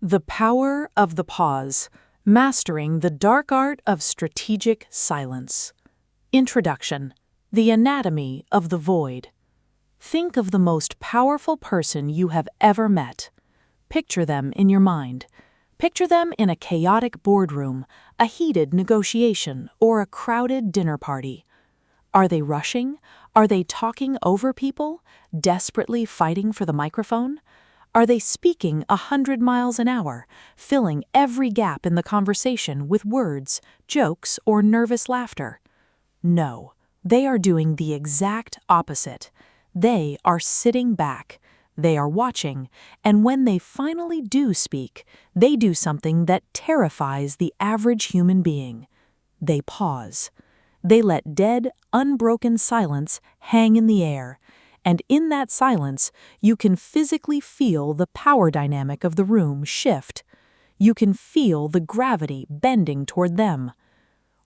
The Power of the Pause, Mastering the Dark Art of Strategic Silence. Introduction. The Anatomy of the Void. Think of the most powerful person you have ever met. Picture them in your mind. Picture them in a chaotic boardroom, a heated negotiation, or a crowded dinner party. Are they rushing? Are they talking over people, desperately fighting for the microphone? Are they speaking 100 miles an hour, filling every gap in the conversation with words, jokes, or nervous laughter? No, they are doing the exact opposite. They are sitting back. They are watching, and when they finally do speak, they do something that terrifies the average human being. They pause. They let dead, unbroken silence hang in the air. And in that silence, you can physically feel the power dynamic of the room shift. You can feel the gravity bending toward them.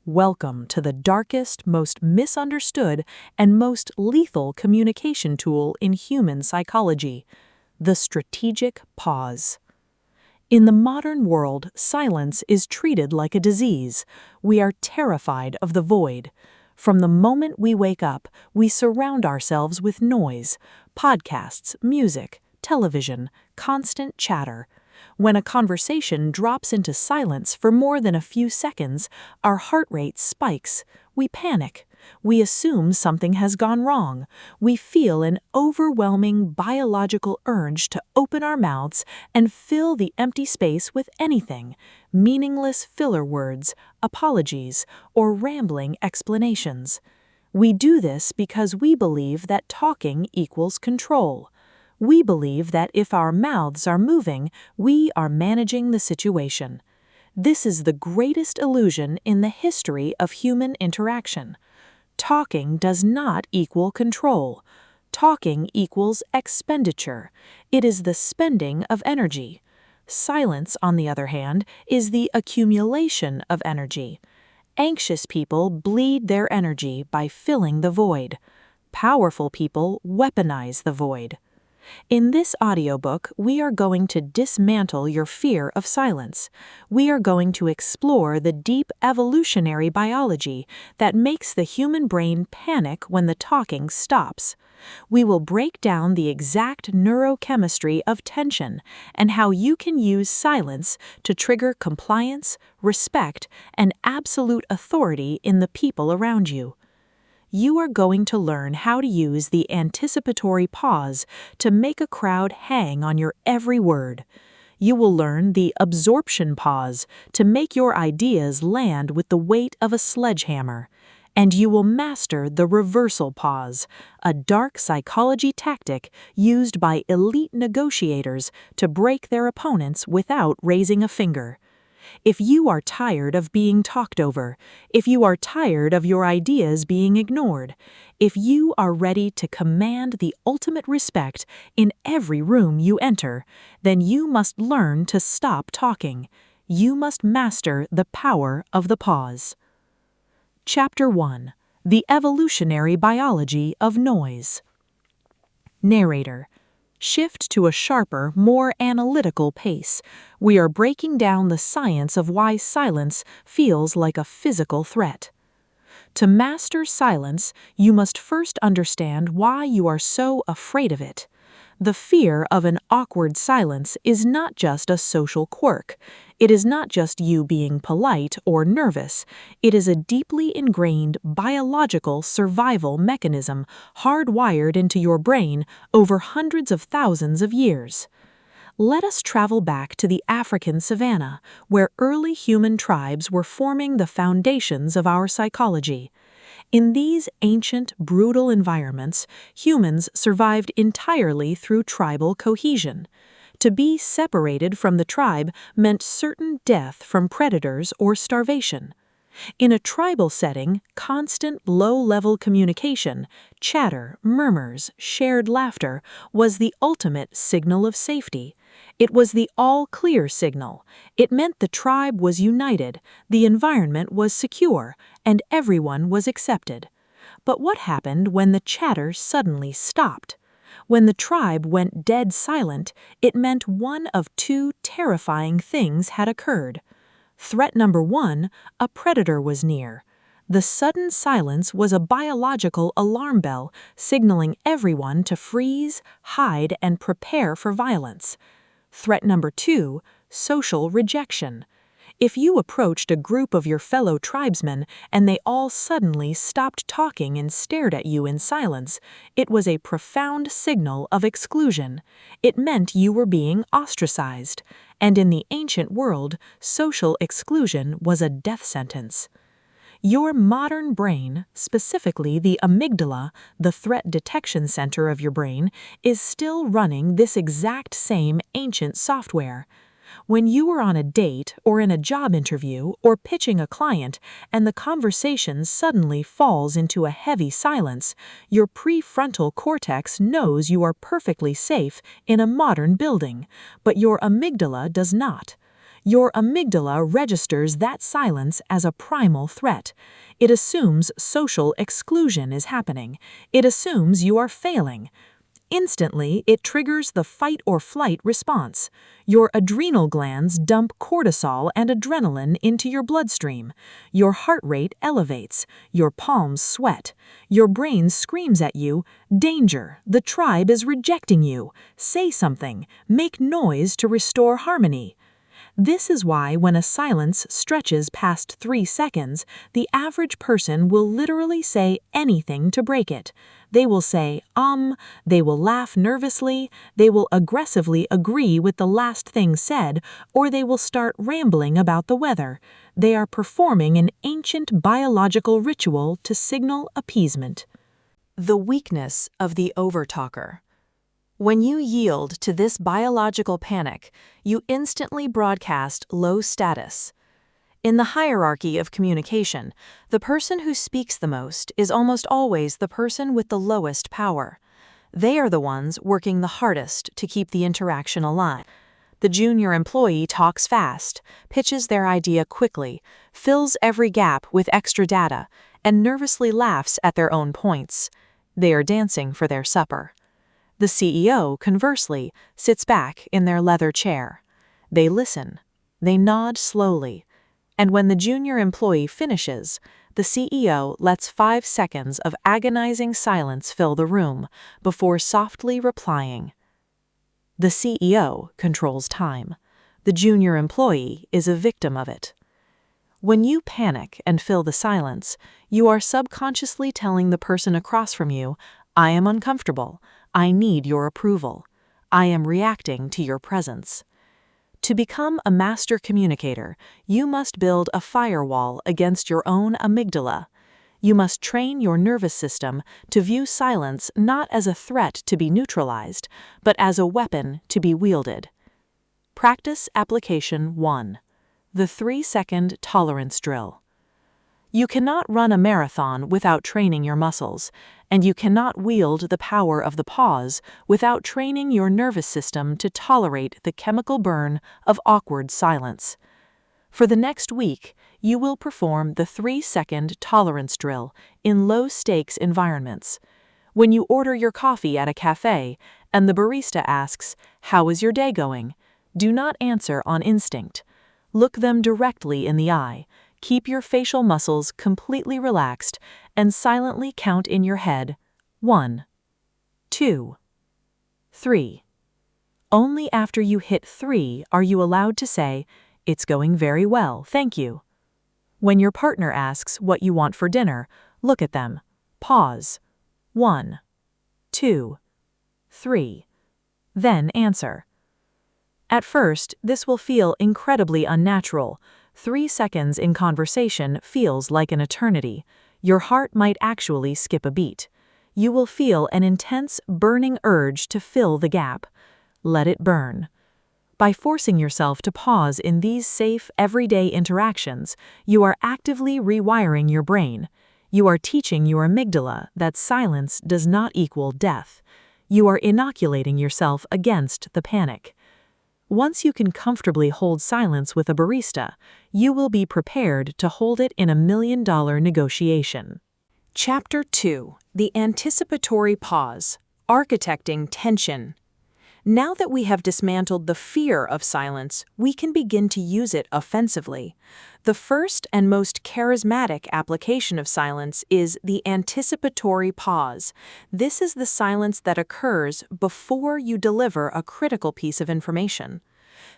Welcome to the darkest, most misunderstood, and most lethal communication tool in human psychology, the strategic pause. In the modern world, silence is treated like a disease. We are terrified of the void. From the moment we wake up, we surround ourselves with noise, podcasts, music, television, constant chatter. When a conversation drops into silence for more than a few seconds, our heart rate spikes. We panic. We assume something has gone wrong. We feel an overwhelming biological urge to open our mouths and fill the empty space with anything, meaningless filler words, apologies, or rambling explanations. We do this because we believe that talking equals control. We believe that if our mouths are moving, we are managing the situation. This is the greatest illusion in the history of human interaction. Talking does not equal control. Talking equals expenditure. It is the spending of energy. Silence, on the other hand, is the accumulation of energy. Anxious people bleed their energy by filling the void. Powerful people weaponize the void. In this audiobook, we are going to dismantle your fear of silence. We are going to explore the deep evolutionary biology that makes the human brain panic when the talking stops. We will break down the exact neurochemistry of tension and how you can use silence to trigger compliance, respect, and absolute authority in the people around you. You are going to learn how to use the anticipatory pause to make a crowd hang on your every word. You will learn the absorption pause to make your ideas land with the weight of a sledgehammer. And you will master the reversal pause, a dark psychology tactic used by elite negotiators to break their opponents without raising a finger. If you are tired of being talked over, if you are tired of your ideas being ignored, if you are ready to command the ultimate respect in every room you enter, then you must learn to stop talking. You must master the power of the pause. Chapter 1. The Evolutionary Biology of Noise. Narrator. Shift to a sharper, more analytical pace. We are breaking down the science of why silence feels like a physical threat. To master silence, you must first understand why you are so afraid of it. The fear of an awkward silence is not just a social quirk. It is not just you being polite or nervous. It is a deeply ingrained biological survival mechanism hardwired into your brain over hundreds of thousands of years. Let us travel back to the African savanna, where early human tribes were forming the foundations of our psychology. In these ancient, brutal environments, humans survived entirely through tribal cohesion. To be separated from the tribe meant certain death from predators or starvation. In a tribal setting, constant low-level communication, chatter, murmurs, shared laughter, was the ultimate signal of safety. It was the all-clear signal. It meant the tribe was united, the environment was secure, and everyone was accepted. But what happened when the chatter suddenly stopped? When the tribe went dead silent, it meant one of two terrifying things had occurred. Threat number one, a predator was near. The sudden silence was a biological alarm bell signaling everyone to freeze, hide, and prepare for violence. Threat number two, social rejection. If you approached a group of your fellow tribesmen and they all suddenly stopped talking and stared at you in silence, it was a profound signal of exclusion. It meant you were being ostracized. And in the ancient world, social exclusion was a death sentence. Your modern brain, specifically the amygdala, the threat detection center of your brain, is still running this exact same ancient software. When you are on a date or in a job interview or pitching a client and the conversation suddenly falls into a heavy silence, your prefrontal cortex knows you are perfectly safe in a modern building, but your amygdala does not. Your amygdala registers that silence as a primal threat. It assumes social exclusion is happening. It assumes you are failing. Instantly, it triggers the fight or flight response. Your adrenal glands dump cortisol and adrenaline into your bloodstream. Your heart rate elevates. Your palms sweat. Your brain screams at you, "Danger! The tribe is rejecting you. Say something. Make noise to restore harmony." This is why when a silence stretches past 3 seconds, the average person will literally say anything to break it. They will say, they will laugh nervously, they will aggressively agree with the last thing said, or they will start rambling about the weather. They are performing an ancient biological ritual to signal appeasement. The weakness of the overtalker. When you yield to this biological panic, you instantly broadcast low status. In the hierarchy of communication, the person who speaks the most is almost always the person with the lowest power. They are the ones working the hardest to keep the interaction alive. The junior employee talks fast, pitches their idea quickly, fills every gap with extra data, and nervously laughs at their own points. They are dancing for their supper. The CEO, conversely, sits back in their leather chair. They listen. They nod slowly. And when the junior employee finishes, the CEO lets 5 seconds of agonizing silence fill the room before softly replying. The CEO controls time. The junior employee is a victim of it. When you panic and fill the silence, you are subconsciously telling the person across from you, "I am uncomfortable. I need your approval. I am reacting to your presence." To become a master communicator, you must build a firewall against your own amygdala. You must train your nervous system to view silence not as a threat to be neutralized, but as a weapon to be wielded. Practice Application 1. The 3-second tolerance drill. You cannot run a marathon without training your muscles, and you cannot wield the power of the pause without training your nervous system to tolerate the chemical burn of awkward silence. For the next week, you will perform the 3-second tolerance drill in low-stakes environments. When you order your coffee at a cafe and the barista asks, "How is your day going?" do not answer on instinct. Look them directly in the eye. Keep your facial muscles completely relaxed and silently count in your head 1, 2, 3. Only after you hit 3 are you allowed to say, "It's going very well, thank you." When your partner asks what you want for dinner, look at them. Pause. 1, 2, 3. Then answer. At first, this will feel incredibly unnatural. 3 seconds in conversation feels like an eternity. Your heart might actually skip a beat. You will feel an intense, burning urge to fill the gap. Let it burn. By forcing yourself to pause in these safe, everyday interactions, you are actively rewiring your brain. You are teaching your amygdala that silence does not equal death. You are inoculating yourself against the panic. Once you can comfortably hold silence with a barista, you will be prepared to hold it in a $1 million negotiation. Chapter 2. The Anticipatory Pause. Architecting tension. Now that we have dismantled the fear of silence, we can begin to use it offensively. The first and most charismatic application of silence is the anticipatory pause. This is the silence that occurs before you deliver a critical piece of information.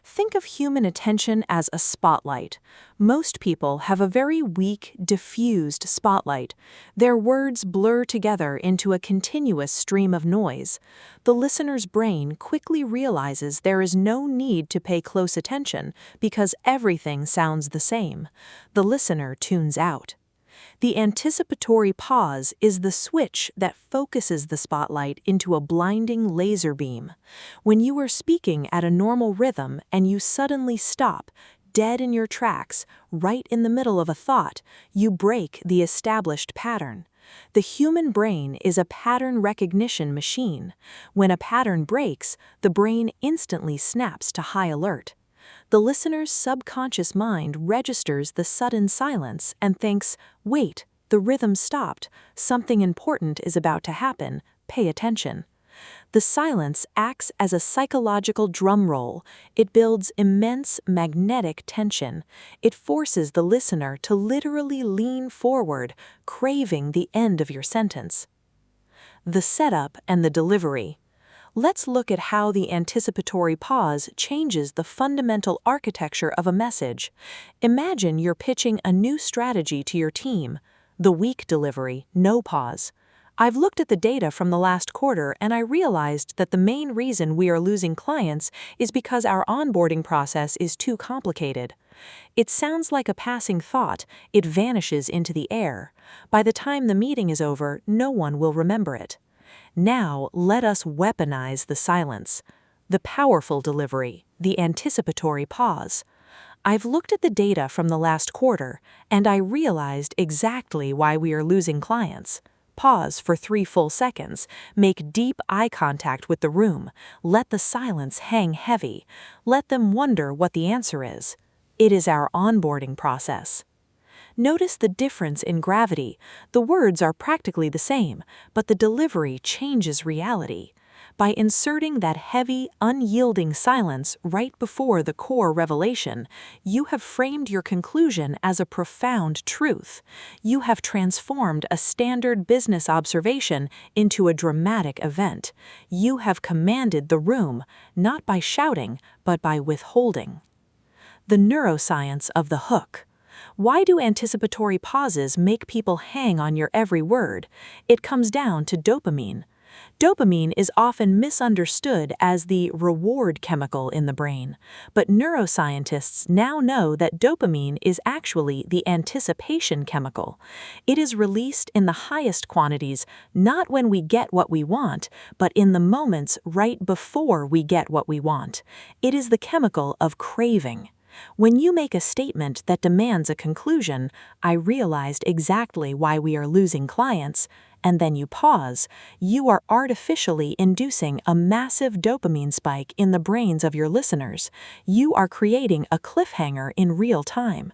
Think of human attention as a spotlight. Most people have a very weak, diffused spotlight. Their words blur together into a continuous stream of noise. The listener's brain quickly realizes there is no need to pay close attention because everything sounds the same. The listener tunes out. The anticipatory pause is the switch that focuses the spotlight into a blinding laser beam. When you are speaking at a normal rhythm and you suddenly stop, dead in your tracks, right in the middle of a thought, you break the established pattern. The human brain is a pattern recognition machine. When a pattern breaks, the brain instantly snaps to high alert. The listener's subconscious mind registers the sudden silence and thinks, "Wait, the rhythm stopped. Something important is about to happen. Pay attention." The silence acts as a psychological drum roll. It builds immense magnetic tension. It forces the listener to literally lean forward, craving the end of your sentence. The setup and the delivery. Let's look at how the anticipatory pause changes the fundamental architecture of a message. Imagine you're pitching a new strategy to your team. The weak delivery, no pause. "I've looked at the data from the last quarter and I realized that the main reason we are losing clients is because our onboarding process is too complicated." It sounds like a passing thought. It vanishes into the air. By the time the meeting is over, no one will remember it. Now, let us weaponize the silence. The powerful delivery, the anticipatory pause. "I've looked at the data from the last quarter, and I realized exactly why we are losing clients." Pause for 3 full seconds. Make deep eye contact with the room. Let the silence hang heavy. Let them wonder what the answer is. It is our onboarding process. Notice the difference in gravity. The words are practically the same, but the delivery changes reality. By inserting that heavy, unyielding silence right before the core revelation, you have framed your conclusion as a profound truth. You have transformed a standard business observation into a dramatic event. You have commanded the room, not by shouting, but by withholding. The neuroscience of the hook. Why do anticipatory pauses make people hang on your every word? It comes down to dopamine. Dopamine is often misunderstood as the reward chemical in the brain, but neuroscientists now know that dopamine is actually the anticipation chemical. It is released in the highest quantities, not when we get what we want, but in the moments right before we get what we want. It is the chemical of craving. When you make a statement that demands a conclusion, "I realized exactly why we are losing clients," and then you pause, you are artificially inducing a massive dopamine spike in the brains of your listeners. You are creating a cliffhanger in real time.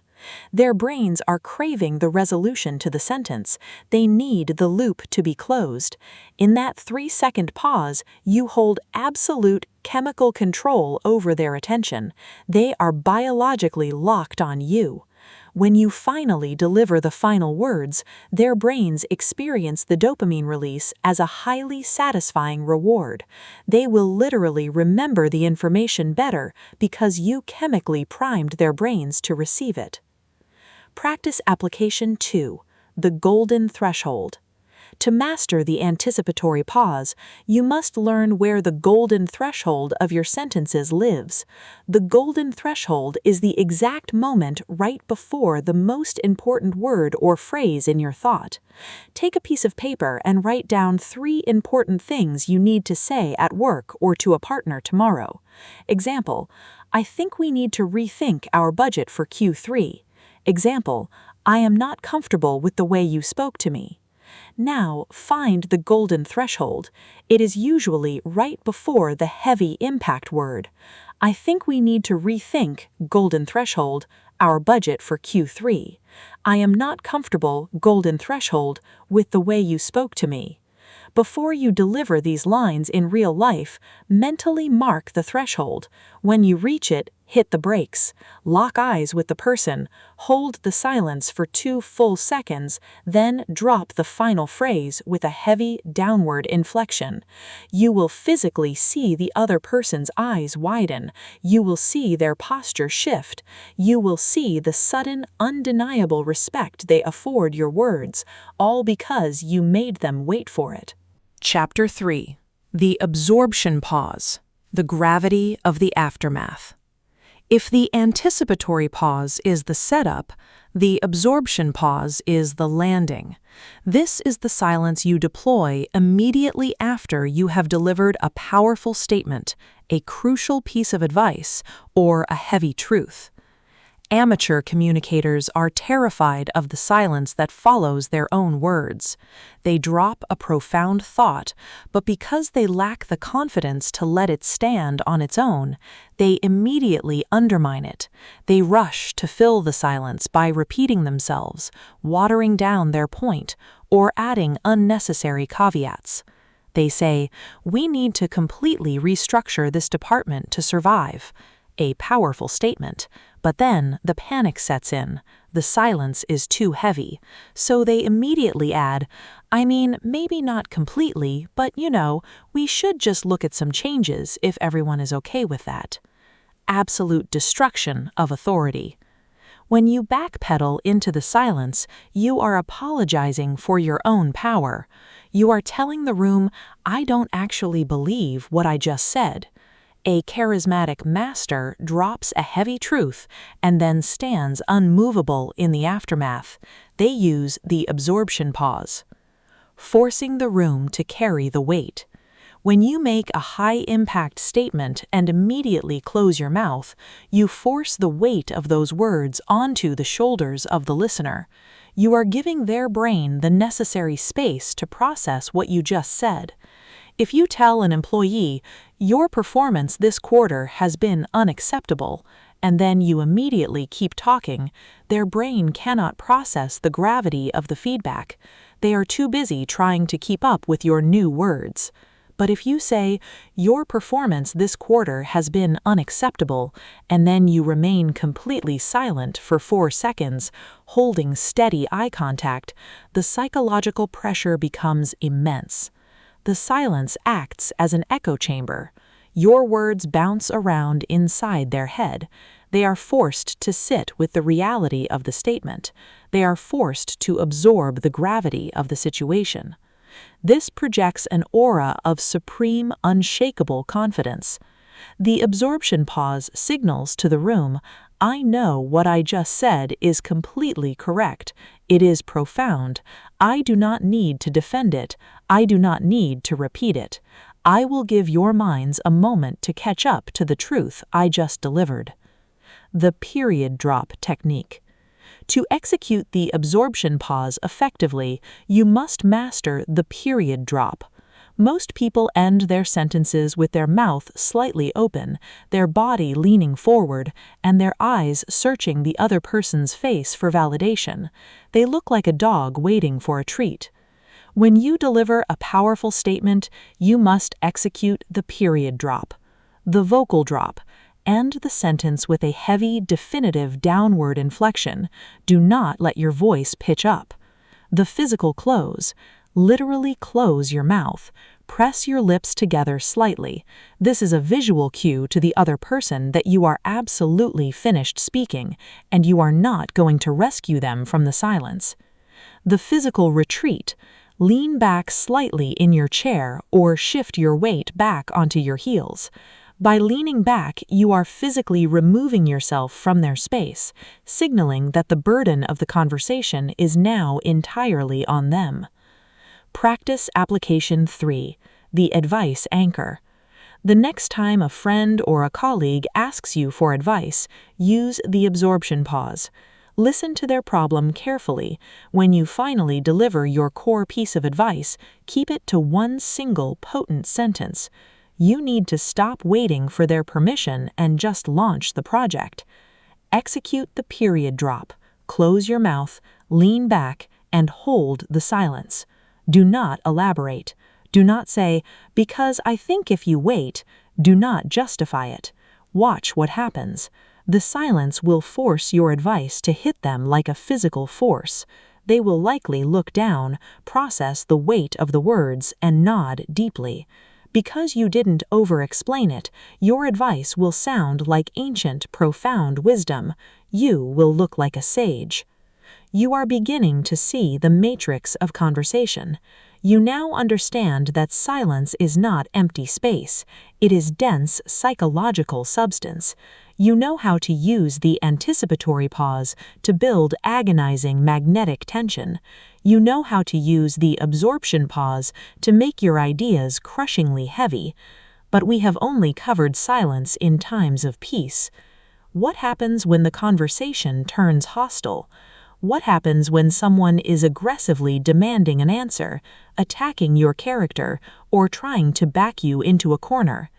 Their brains are craving the resolution to the sentence. They need the loop to be closed. In that 3-second pause, you hold absolute chemical control over their attention. They are biologically locked on you. When you finally deliver the final words, their brains experience the dopamine release as a highly satisfying reward. They will literally remember the information better because you chemically primed their brains to receive it. Practice application 2, the golden threshold. To master the anticipatory pause, you must learn where the golden threshold of your sentences lives. The golden threshold is the exact moment right before the most important word or phrase in your thought. Take a piece of paper and write down 3 important things you need to say at work or to a partner tomorrow. Example, "I think we need to rethink our budget for Q3. Example, "I am not comfortable with the way you spoke to me." Now, find the golden threshold. It is usually right before the heavy impact word. "I think we need to rethink, golden threshold, our budget for Q3. I am not comfortable, golden threshold, with the way you spoke to me." Before you deliver these lines in real life, mentally mark the threshold. When you reach it, hit the brakes. Lock eyes with the person, hold the silence for 2 full seconds, then drop the final phrase with a heavy downward inflection. You will physically see the other person's eyes widen. You will see their posture shift. You will see the sudden, undeniable respect they afford your words, all because you made them wait for it. Chapter 3. The Absorption Pause. The Gravity of the Aftermath. If the anticipatory pause is the setup, the absorption pause is the landing. This is the silence you deploy immediately after you have delivered a powerful statement, a crucial piece of advice, or a heavy truth. Amateur communicators are terrified of the silence that follows their own words. They drop a profound thought, but because they lack the confidence to let it stand on its own, they immediately undermine it. They rush to fill the silence by repeating themselves, watering down their point, or adding unnecessary caveats. They say, "We need to completely restructure this department to survive." A powerful statement, but then the panic sets in. The silence is too heavy, so they immediately add, "I mean, maybe not completely, but we should just look at some changes if everyone is okay with that." Absolute destruction of authority. When you backpedal into the silence, you are apologizing for your own power. You are telling the room, "I don't actually believe what I just said." A charismatic master drops a heavy truth and then stands unmovable in the aftermath. They use the absorption pause. Forcing the room to carry the weight. When you make a high-impact statement and immediately close your mouth, you force the weight of those words onto the shoulders of the listener. You are giving their brain the necessary space to process what you just said. If you tell an employee, "Your performance this quarter has been unacceptable," and then you immediately keep talking, their brain cannot process the gravity of the feedback. They are too busy trying to keep up with your new words. But if you say, "Your performance this quarter has been unacceptable," and then you remain completely silent for 4 seconds, holding steady eye contact, the psychological pressure becomes immense. The silence acts as an echo chamber. Your words bounce around inside their head. They are forced to sit with the reality of the statement. They are forced to absorb the gravity of the situation. This projects an aura of supreme, unshakable confidence. The absorption pause signals to the room, "I know what I just said is completely correct. It is profound. I do not need to defend it. I do not need to repeat it. I will give your minds a moment to catch up to the truth I just delivered." The period drop technique. To execute the absorption pause effectively, you must master the period drop. Most people end their sentences with their mouth slightly open, their body leaning forward, and their eyes searching the other person's face for validation. They look like a dog waiting for a treat. When you deliver a powerful statement, you must execute the period drop, the vocal drop, end the sentence with a heavy, definitive downward inflection. Do not let your voice pitch up. The physical close. Literally close your mouth. Press your lips together slightly. This is a visual cue to the other person that you are absolutely finished speaking, and you are not going to rescue them from the silence. The physical retreat. Lean back slightly in your chair or shift your weight back onto your heels. By leaning back, you are physically removing yourself from their space, signaling that the burden of the conversation is now entirely on them. Practice application 3, the advice anchor. The next time a friend or a colleague asks you for advice, use the absorption pause. Listen to their problem carefully. When you finally deliver your core piece of advice, keep it to one single potent sentence. You need to stop waiting for their permission and just launch the project. Execute the period drop. Close your mouth, lean back, and hold the silence. Do not elaborate. Do not say, "Because I think if you wait." Do not justify it. Watch what happens. The silence will force your advice to hit them like a physical force. They will likely look down, process the weight of the words, and nod deeply. Because you didn't over-explain it, your advice will sound like ancient, profound wisdom. You will look like a sage. You are beginning to see the matrix of conversation. You now understand that silence is not empty space. It is dense psychological substance. You know how to use the anticipatory pause to build agonizing magnetic tension. You know how to use the absorption pause to make your ideas crushingly heavy. But we have only covered silence in times of peace. What happens when the conversation turns hostile? What happens when someone is aggressively demanding an answer, attacking your character, or trying to back you into a corner?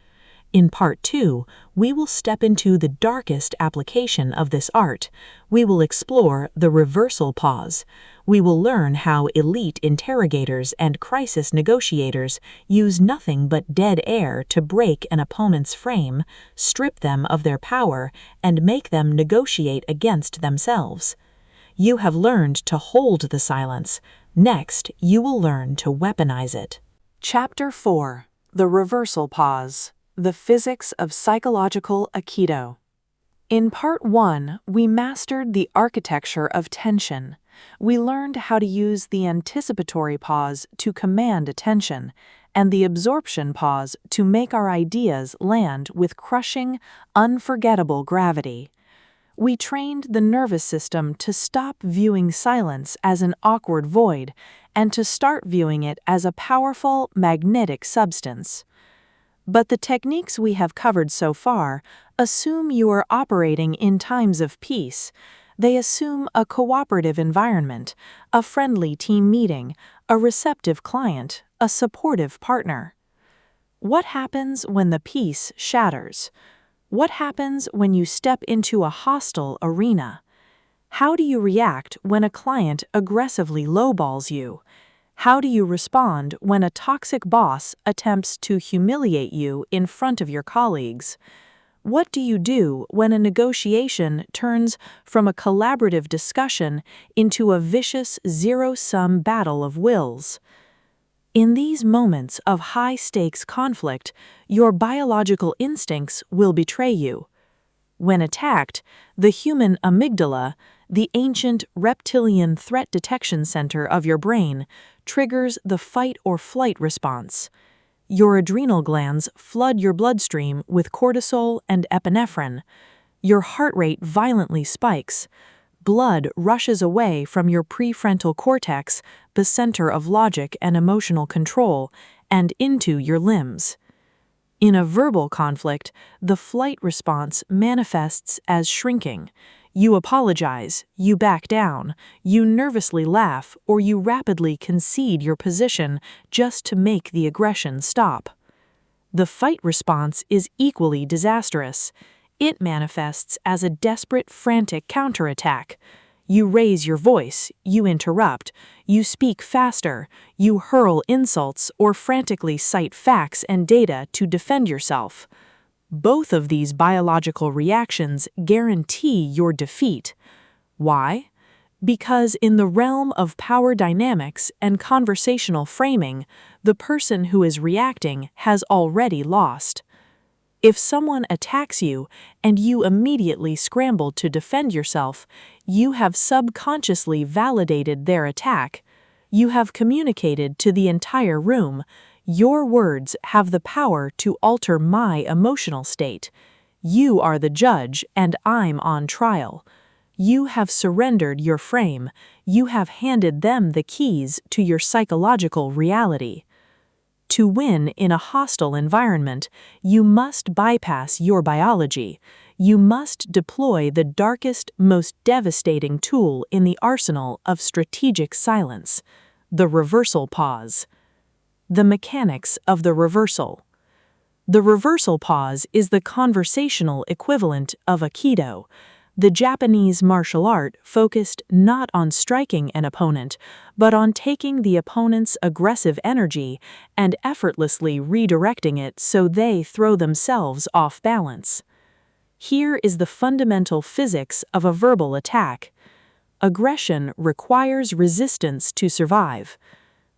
In Part 2, we will step into the darkest application of this art. We will explore the reversal pause. We will learn how elite interrogators and crisis negotiators use nothing but dead air to break an opponent's frame, strip them of their power, and make them negotiate against themselves. You have learned to hold the silence. Next, you will learn to weaponize it. Chapter 4: The Reversal Pause. The Physics of Psychological Aikido. In Part 1, we mastered the architecture of tension. We learned how to use the anticipatory pause to command attention, and the absorption pause to make our ideas land with crushing, unforgettable gravity. We trained the nervous system to stop viewing silence as an awkward void and to start viewing it as a powerful, magnetic substance. But the techniques we have covered so far assume you are operating in times of peace. They assume a cooperative environment, a friendly team meeting, a receptive client, a supportive partner. What happens when the peace shatters? What happens when you step into a hostile arena? How do you react when a client aggressively lowballs you? How do you respond when a toxic boss attempts to humiliate you in front of your colleagues? What do you do when a negotiation turns from a collaborative discussion into a vicious zero-sum battle of wills? In these moments of high-stakes conflict, your biological instincts will betray you. When attacked, the human amygdala, the ancient reptilian threat detection center of your brain, triggers the fight-or-flight response. Your adrenal glands flood your bloodstream with cortisol and epinephrine. Your heart rate violently spikes. Blood rushes away from your prefrontal cortex, the center of logic and emotional control, and into your limbs. In a verbal conflict, the flight response manifests as shrinking. You apologize, you back down, you nervously laugh, or you rapidly concede your position just to make the aggression stop. The fight response is equally disastrous. It manifests as a desperate, frantic counterattack. You raise your voice, you interrupt, you speak faster, you hurl insults or frantically cite facts and data to defend yourself. Both of these biological reactions guarantee your defeat. Why? Because in the realm of power dynamics and conversational framing, the person who is reacting has already lost. If someone attacks you and you immediately scramble to defend yourself, you have subconsciously validated their attack. You have communicated to the entire room, "Your words have the power to alter my emotional state. You are the judge and I'm on trial." You have surrendered your frame. You have handed them the keys to your psychological reality. To win in a hostile environment, you must bypass your biology. You must deploy the darkest, most devastating tool in the arsenal of strategic silence, the reversal pause. The mechanics of the reversal. The reversal pause is the conversational equivalent of Aikido. The Japanese martial art focused not on striking an opponent, but on taking the opponent's aggressive energy and effortlessly redirecting it so they throw themselves off balance. Here is the fundamental physics of a verbal attack. Aggression requires resistance to survive.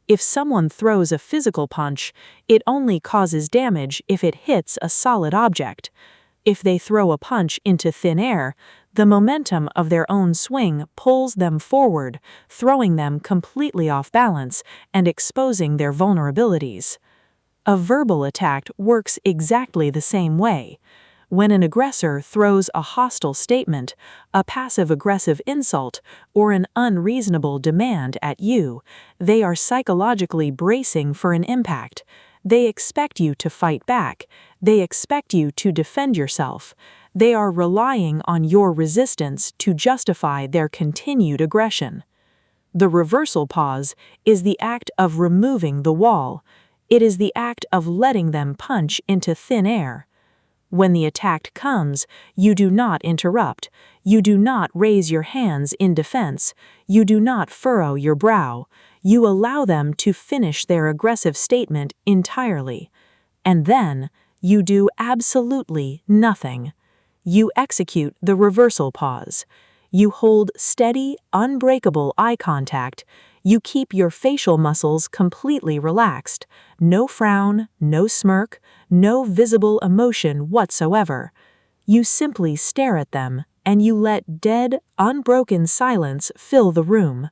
If someone throws a physical punch, it only causes damage if it hits a solid object. If they throw a punch into thin air, the momentum of their own swing pulls them forward, throwing them completely off balance and exposing their vulnerabilities. A verbal attack works exactly the same way. When an aggressor throws a hostile statement, a passive-aggressive insult, or an unreasonable demand at you, they are psychologically bracing for an impact. They expect you to fight back. They expect you to defend yourself. They are relying on your resistance to justify their continued aggression. The reversal pause is the act of removing the wall. It is the act of letting them punch into thin air. When the attack comes, you do not interrupt. You do not raise your hands in defense. You do not furrow your brow. You allow them to finish their aggressive statement entirely. And then, you do absolutely nothing. You execute the reversal pause. You hold steady, unbreakable eye contact. You keep your facial muscles completely relaxed. No frown, no smirk, no visible emotion whatsoever. You simply stare at them, and you let dead, unbroken silence fill the room.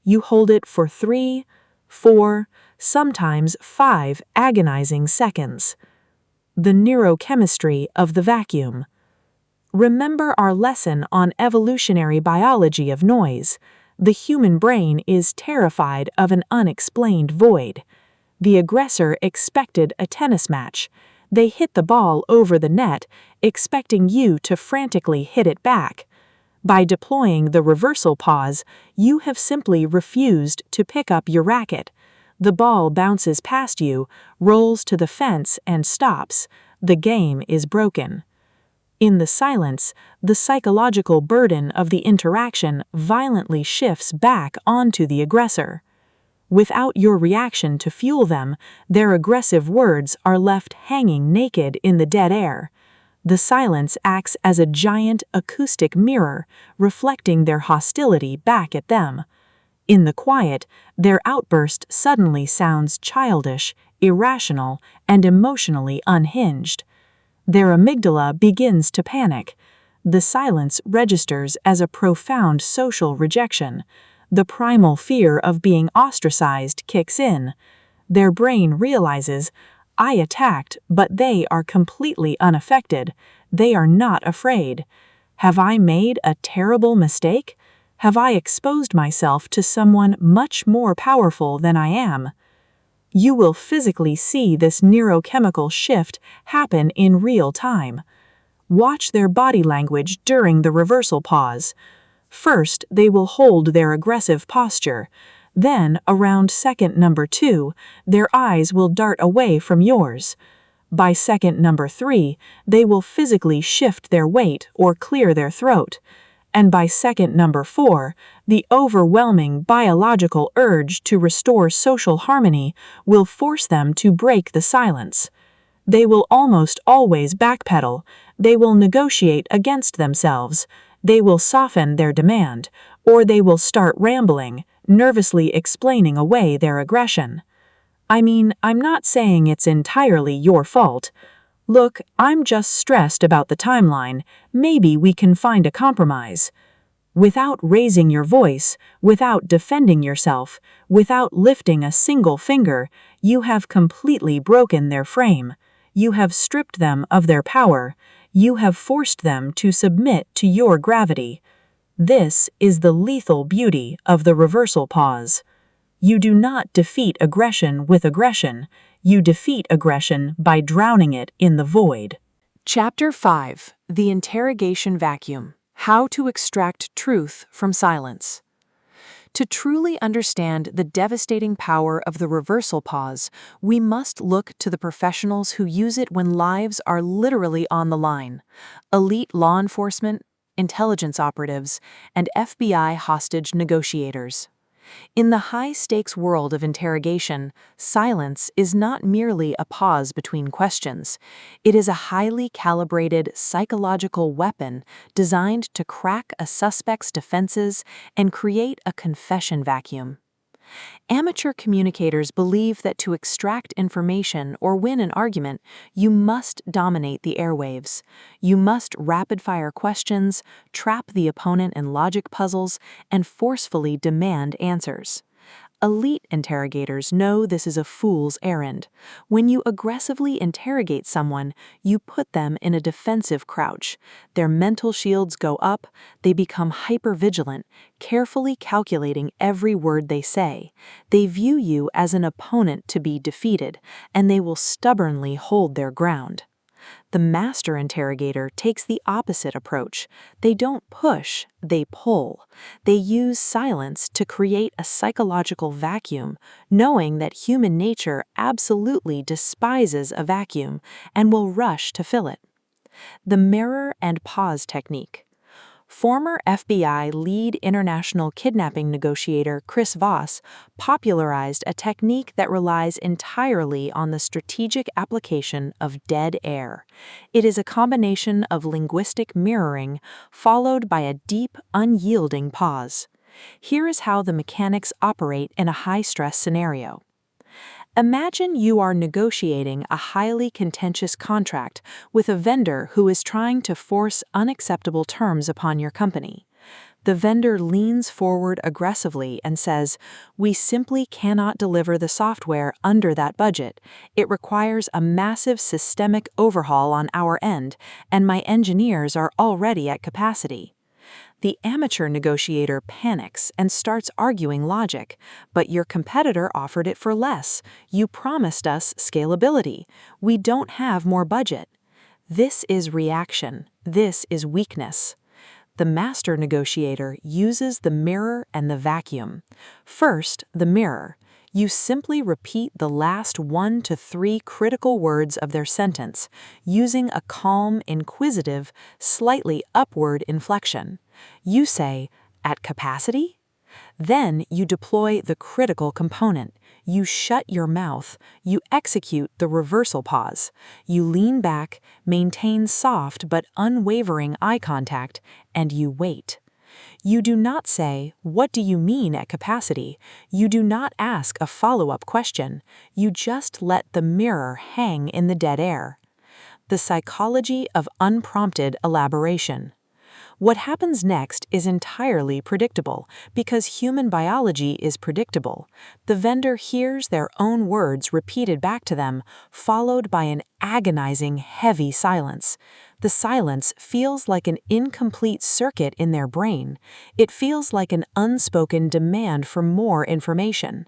You hold it for 3, 4, sometimes 5 agonizing seconds. The neurochemistry of the vacuum. Remember our lesson on evolutionary biology of noise. The human brain is terrified of an unexplained void. The aggressor expected a tennis match. They hit the ball over the net, expecting you to frantically hit it back. By deploying the reversal pause, you have simply refused to pick up your racket. The ball bounces past you, rolls to the fence, and stops. The game is broken. In the silence, the psychological burden of the interaction violently shifts back onto the aggressor. Without your reaction to fuel them, their aggressive words are left hanging naked in the dead air. The silence acts as a giant acoustic mirror, reflecting their hostility back at them. In the quiet, their outburst suddenly sounds childish, irrational, and emotionally unhinged. Their amygdala begins to panic. The silence registers as a profound social rejection. The primal fear of being ostracized kicks in. Their brain realizes, I attacked, but they are completely unaffected. They are not afraid. Have I made a terrible mistake? Have I exposed myself to someone much more powerful than I am? You will physically see this neurochemical shift happen in real time. Watch their body language during the reversal pause. First, they will hold their aggressive posture. Then, around second number 2, their eyes will dart away from yours. By second number 3, they will physically shift their weight or clear their throat. And by second number 4, the overwhelming biological urge to restore social harmony will force them to break the silence. They will almost always backpedal. They will negotiate against themselves. They will soften their demand, or they will start rambling, nervously explaining away their aggression. I mean, I'm not saying it's entirely your fault. Look, I'm just stressed about the timeline. Maybe we can find a compromise. Without raising your voice, without defending yourself, without lifting a single finger, you have completely broken their frame. You have stripped them of their power. You have forced them to submit to your gravity. This is the lethal beauty of the reversal pause. You do not defeat aggression with aggression. You defeat aggression by drowning it in the void. Chapter 5: The Interrogation Vacuum. How to Extract Truth from Silence. To truly understand the devastating power of the reversal pause, we must look to the professionals who use it when lives are literally on the line. Elite law enforcement, intelligence operatives, and FBI hostage negotiators. In the high-stakes world of interrogation, silence is not merely a pause between questions. It is a highly calibrated psychological weapon designed to crack a suspect's defenses and create a confession vacuum. Amateur communicators believe that to extract information or win an argument, you must dominate the airwaves. You must rapid-fire questions, trap the opponent in logic puzzles, and forcefully demand answers. Elite interrogators know this is a fool's errand. When you aggressively interrogate someone, you put them in a defensive crouch. Their mental shields go up, they become hypervigilant, carefully calculating every word they say. They view you as an opponent to be defeated, and they will stubbornly hold their ground. The master interrogator takes the opposite approach. They don't push, they pull. They use silence to create a psychological vacuum, knowing that human nature absolutely despises a vacuum and will rush to fill it. The mirror and pause technique. Former FBI lead international kidnapping negotiator Chris Voss popularized a technique that relies entirely on the strategic application of dead air. It is a combination of linguistic mirroring followed by a deep, unyielding pause. Here is how the mechanics operate in a high-stress scenario. Imagine you are negotiating a highly contentious contract with a vendor who is trying to force unacceptable terms upon your company. The vendor leans forward aggressively and says, "We simply cannot deliver the software under that budget. It requires a massive systemic overhaul on our end, and my engineers are already at capacity." The amateur negotiator panics and starts arguing logic. "But your competitor offered it for less. You promised us scalability. We don't have more budget." This is reaction. This is weakness. The master negotiator uses the mirror and the vacuum. First, the mirror. You simply repeat the last 1 to 3 critical words of their sentence, using a calm, inquisitive, slightly upward inflection. You say, "At capacity?" Then you deploy the critical component. You shut your mouth. You execute the reversal pause. You lean back, maintain soft but unwavering eye contact, and you wait. You do not say, "What do you mean at capacity?" You do not ask a follow-up question. You just let the mirror hang in the dead air. The psychology of unprompted elaboration. What happens next is entirely predictable, because human biology is predictable. The vendor hears their own words repeated back to them, followed by an agonizing, heavy silence. The silence feels like an incomplete circuit in their brain. It feels like an unspoken demand for more information.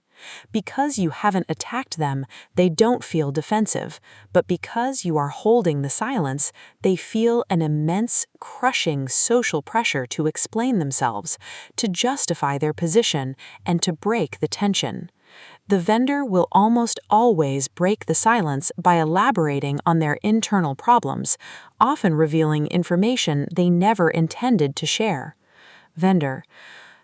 Because you haven't attacked them, they don't feel defensive, but because you are holding the silence, they feel an immense, crushing social pressure to explain themselves, to justify their position, and to break the tension. The vendor will almost always break the silence by elaborating on their internal problems, often revealing information they never intended to share. Vendor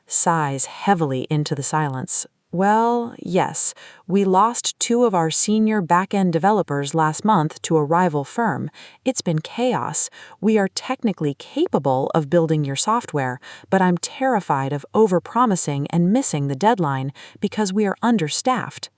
sighs heavily into the silence. "Well, yes, we lost 2 of our senior back-end developers last month to a rival firm. It's been chaos. We are technically capable of building your software, but I'm terrified of overpromising and missing the deadline because we are understaffed."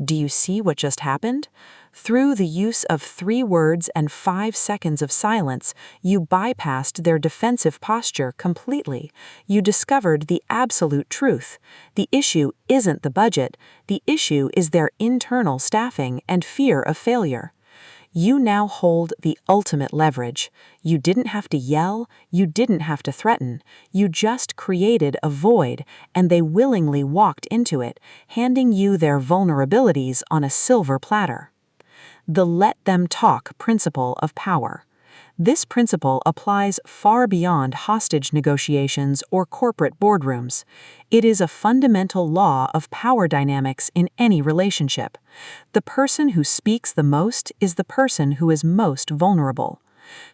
Do you see what just happened? Through the use of 3 words and 5 seconds of silence, you bypassed their defensive posture completely. You discovered the absolute truth. The issue isn't the budget. The issue is their internal staffing and fear of failure. You now hold the ultimate leverage. You didn't have to yell, you didn't have to threaten. You just created a void, and they willingly walked into it, handing you their vulnerabilities on a silver platter. The let them talk principle of power. This principle applies far beyond hostage negotiations or corporate boardrooms. It is a fundamental law of power dynamics in any relationship. The person who speaks the most is the person who is most vulnerable.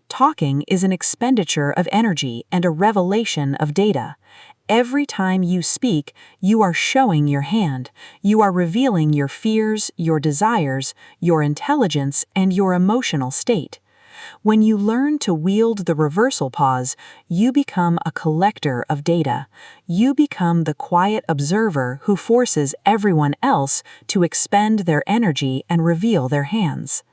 Talking is an expenditure of energy and a revelation of data. Every time you speak, you are showing your hand. You are revealing your fears, your desires, your intelligence, and your emotional state. When you learn to wield the reversal pause, you become a collector of data. You become the quiet observer who forces everyone else to expend their energy and reveal their hands.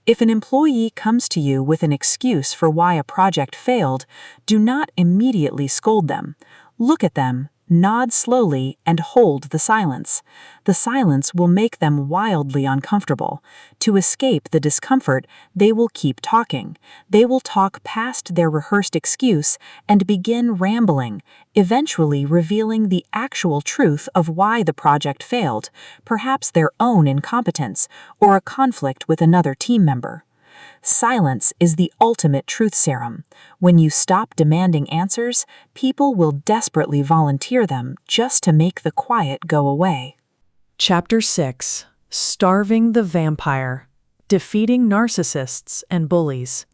If an employee comes to you with an excuse for why a project failed, do not immediately scold them. Look at them, nod slowly, and hold the silence. The silence will make them wildly uncomfortable. To escape the discomfort, they will keep talking. They will talk past their rehearsed excuse and begin rambling, eventually revealing the actual truth of why the project failed, perhaps their own incompetence or a conflict with another team member. Silence is the ultimate truth serum. When you stop demanding answers, people will desperately volunteer them just to make the quiet go away. Chapter 6: Starving the Vampire. Defeating Narcissists and Bullies.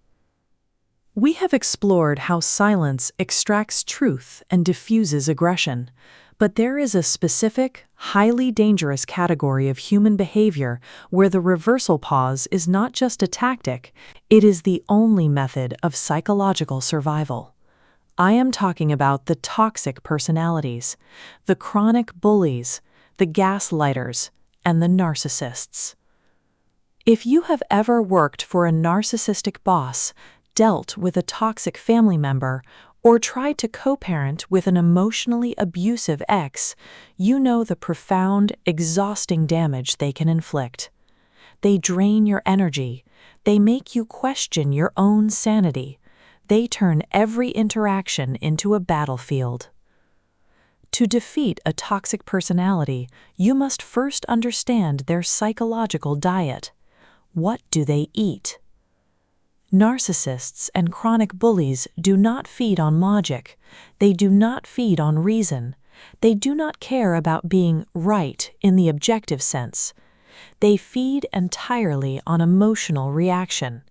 We have explored how silence extracts truth and diffuses aggression. But there is a specific, highly dangerous category of human behavior where the reversal pause is not just a tactic, it is the only method of psychological survival. I am talking about the toxic personalities, the chronic bullies, the gaslighters, and the narcissists. If you have ever worked for a narcissistic boss, dealt with a toxic family member, or tried to co-parent with an emotionally abusive ex, you know the profound, exhausting damage they can inflict. They drain your energy. They make you question your own sanity. They turn every interaction into a battlefield. To defeat a toxic personality, you must first understand their psychological diet. What do they eat? Narcissists and chronic bullies do not feed on logic. They do not feed on reason. They do not care about being right in the objective sense. They feed entirely on emotional reaction.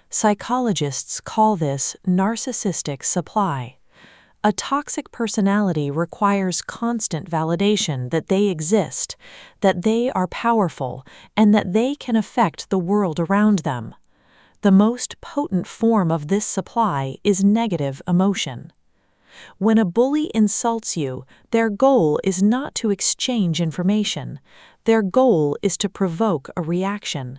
Psychologists call this narcissistic supply. A toxic personality requires constant validation that they exist, that they are powerful, and that they can affect the world around them. The most potent form of this supply is negative emotion. When a bully insults you, their goal is not to exchange information. Their goal is to provoke a reaction.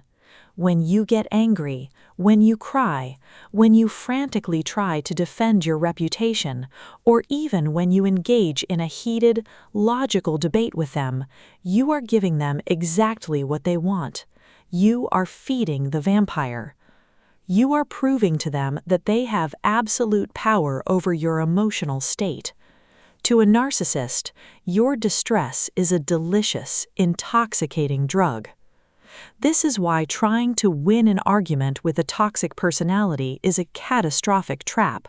When you get angry, when you cry, when you frantically try to defend your reputation, or even when you engage in a heated, logical debate with them, you are giving them exactly what they want. You are feeding the vampire. You are proving to them that they have absolute power over your emotional state. To a narcissist, your distress is a delicious, intoxicating drug. This is why trying to win an argument with a toxic personality is a catastrophic trap.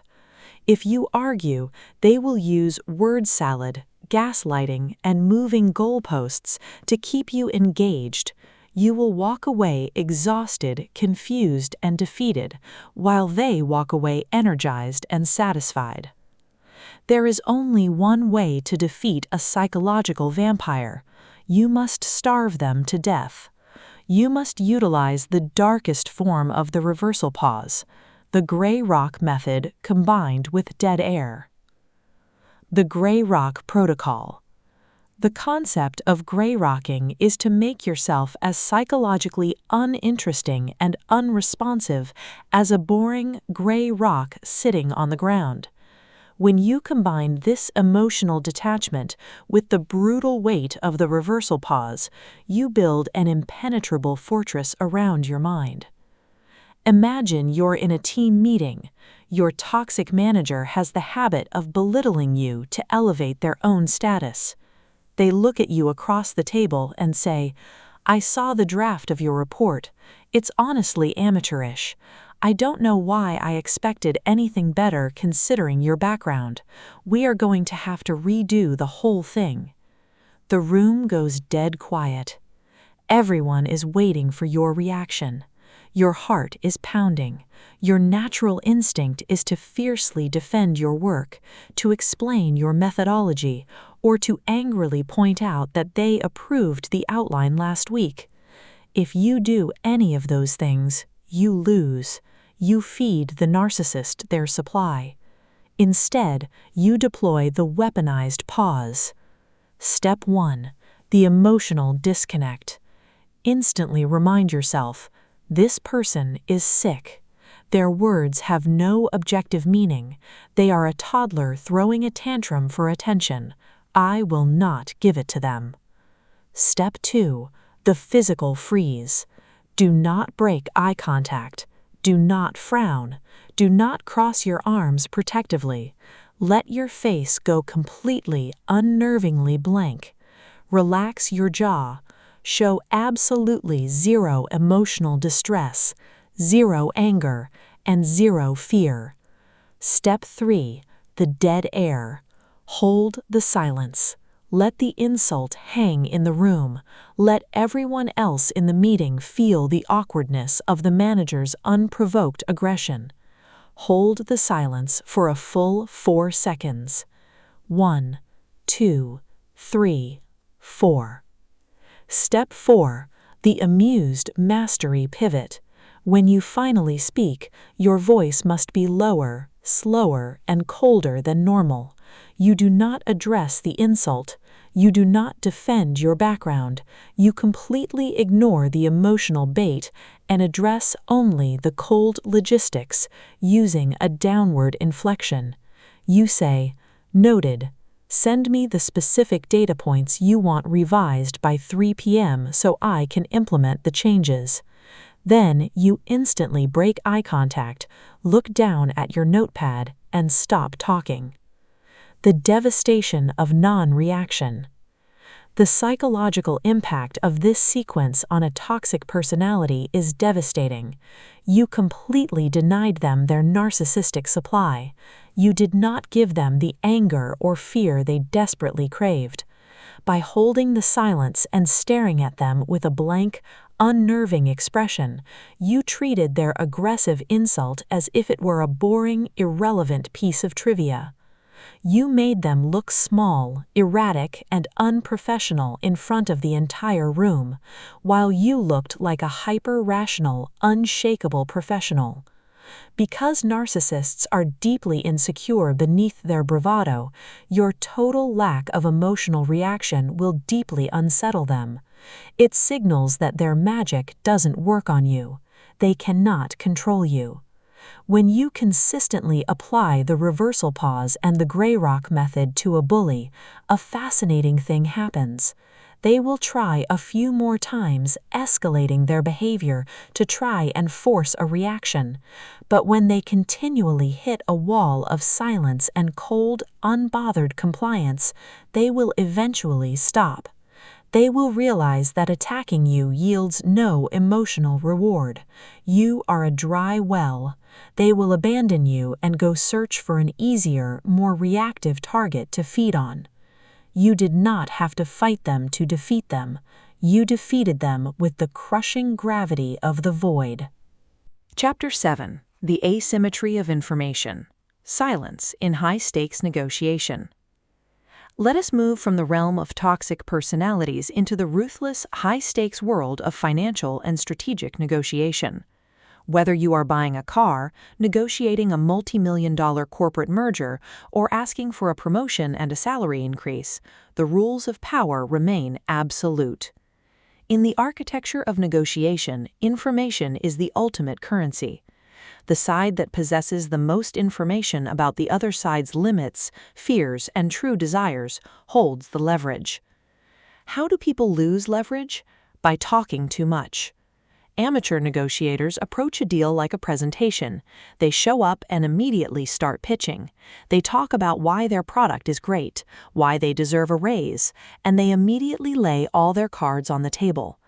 If you argue, they will use word salad, gaslighting, and moving goalposts to keep you engaged. You will walk away exhausted, confused, and defeated, while they walk away energized and satisfied. There is only one way to defeat a psychological vampire. You must starve them to death. You must utilize the darkest form of the reversal pause, the gray rock method combined with dead air. The gray rock protocol. The concept of gray rocking is to make yourself as psychologically uninteresting and unresponsive as a boring gray rock sitting on the ground. When you combine this emotional detachment with the brutal weight of the reversal pause, you build an impenetrable fortress around your mind. Imagine you're in a team meeting. Your toxic manager has the habit of belittling you to elevate their own status. They look at you across the table and say, "I saw the draft of your report. It's honestly amateurish. I don't know why I expected anything better considering your background. We are going to have to redo the whole thing." The room goes dead quiet. Everyone is waiting for your reaction. Your heart is pounding. Your natural instinct is to fiercely defend your work, to explain your methodology, or to angrily point out that they approved the outline last week. If you do any of those things, you lose. You feed the narcissist their supply. Instead, you deploy the weaponized pause. Step 1. The emotional disconnect. Instantly remind yourself, this person is sick. Their words have no objective meaning. They are a toddler throwing a tantrum for attention. I will not give it to them. Step 2. The physical freeze. Do not break eye contact. Do not frown. Do not cross your arms protectively. Let your face go completely, unnervingly blank. Relax your jaw. Show absolutely zero emotional distress, zero anger, and zero fear. Step 3. The dead air. Hold the silence. Let the insult hang in the room. Let everyone else in the meeting feel the awkwardness of the manager's unprovoked aggression. Hold the silence for a full 4 seconds. 1, 2, 3, 4. Step 4. The amused mastery pivot. When you finally speak, your voice must be lower, slower, and colder than normal. You do not address the insult. You do not defend your background. You completely ignore the emotional bait and address only the cold logistics, using a downward inflection. You say, "Noted. Send me the specific data points you want revised by 3 p.m. so I can implement the changes." Then you instantly break eye contact, look down at your notepad, and stop talking. The devastation of non-reaction. The psychological impact of this sequence on a toxic personality is devastating. You completely denied them their narcissistic supply. You did not give them the anger or fear they desperately craved. By holding the silence and staring at them with a blank, unnerving expression, you treated their aggressive insult as if it were a boring, irrelevant piece of trivia. You made them look small, erratic, and unprofessional in front of the entire room, while you looked like a hyper-rational, unshakable professional. Because narcissists are deeply insecure beneath their bravado, your total lack of emotional reaction will deeply unsettle them. It signals that their magic doesn't work on you. They cannot control you. When you consistently apply the reversal pause and the gray rock method to a bully, a fascinating thing happens. They will try a few more times, escalating their behavior to try and force a reaction. But when they continually hit a wall of silence and cold, unbothered compliance, they will eventually stop. They will realize that attacking you yields no emotional reward. You are a dry well. They will abandon you and go search for an easier, more reactive target to feed on. You did not have to fight them to defeat them. You defeated them with the crushing gravity of the void. Chapter 7. The Asymmetry of Information. Silence in High-Stakes Negotiation. Let us move from the realm of toxic personalities into the ruthless, high-stakes world of financial and strategic negotiation. Whether you are buying a car, negotiating a multi-million-dollar corporate merger, or asking for a promotion and a salary increase, the rules of power remain absolute. In the architecture of negotiation, information is the ultimate currency. The side that possesses the most information about the other side's limits, fears, and true desires holds the leverage. How do people lose leverage? By talking too much. Amateur negotiators approach a deal like a presentation. They show up and immediately start pitching. They talk about why their product is great, why they deserve a raise, and they immediately lay all their cards on the table.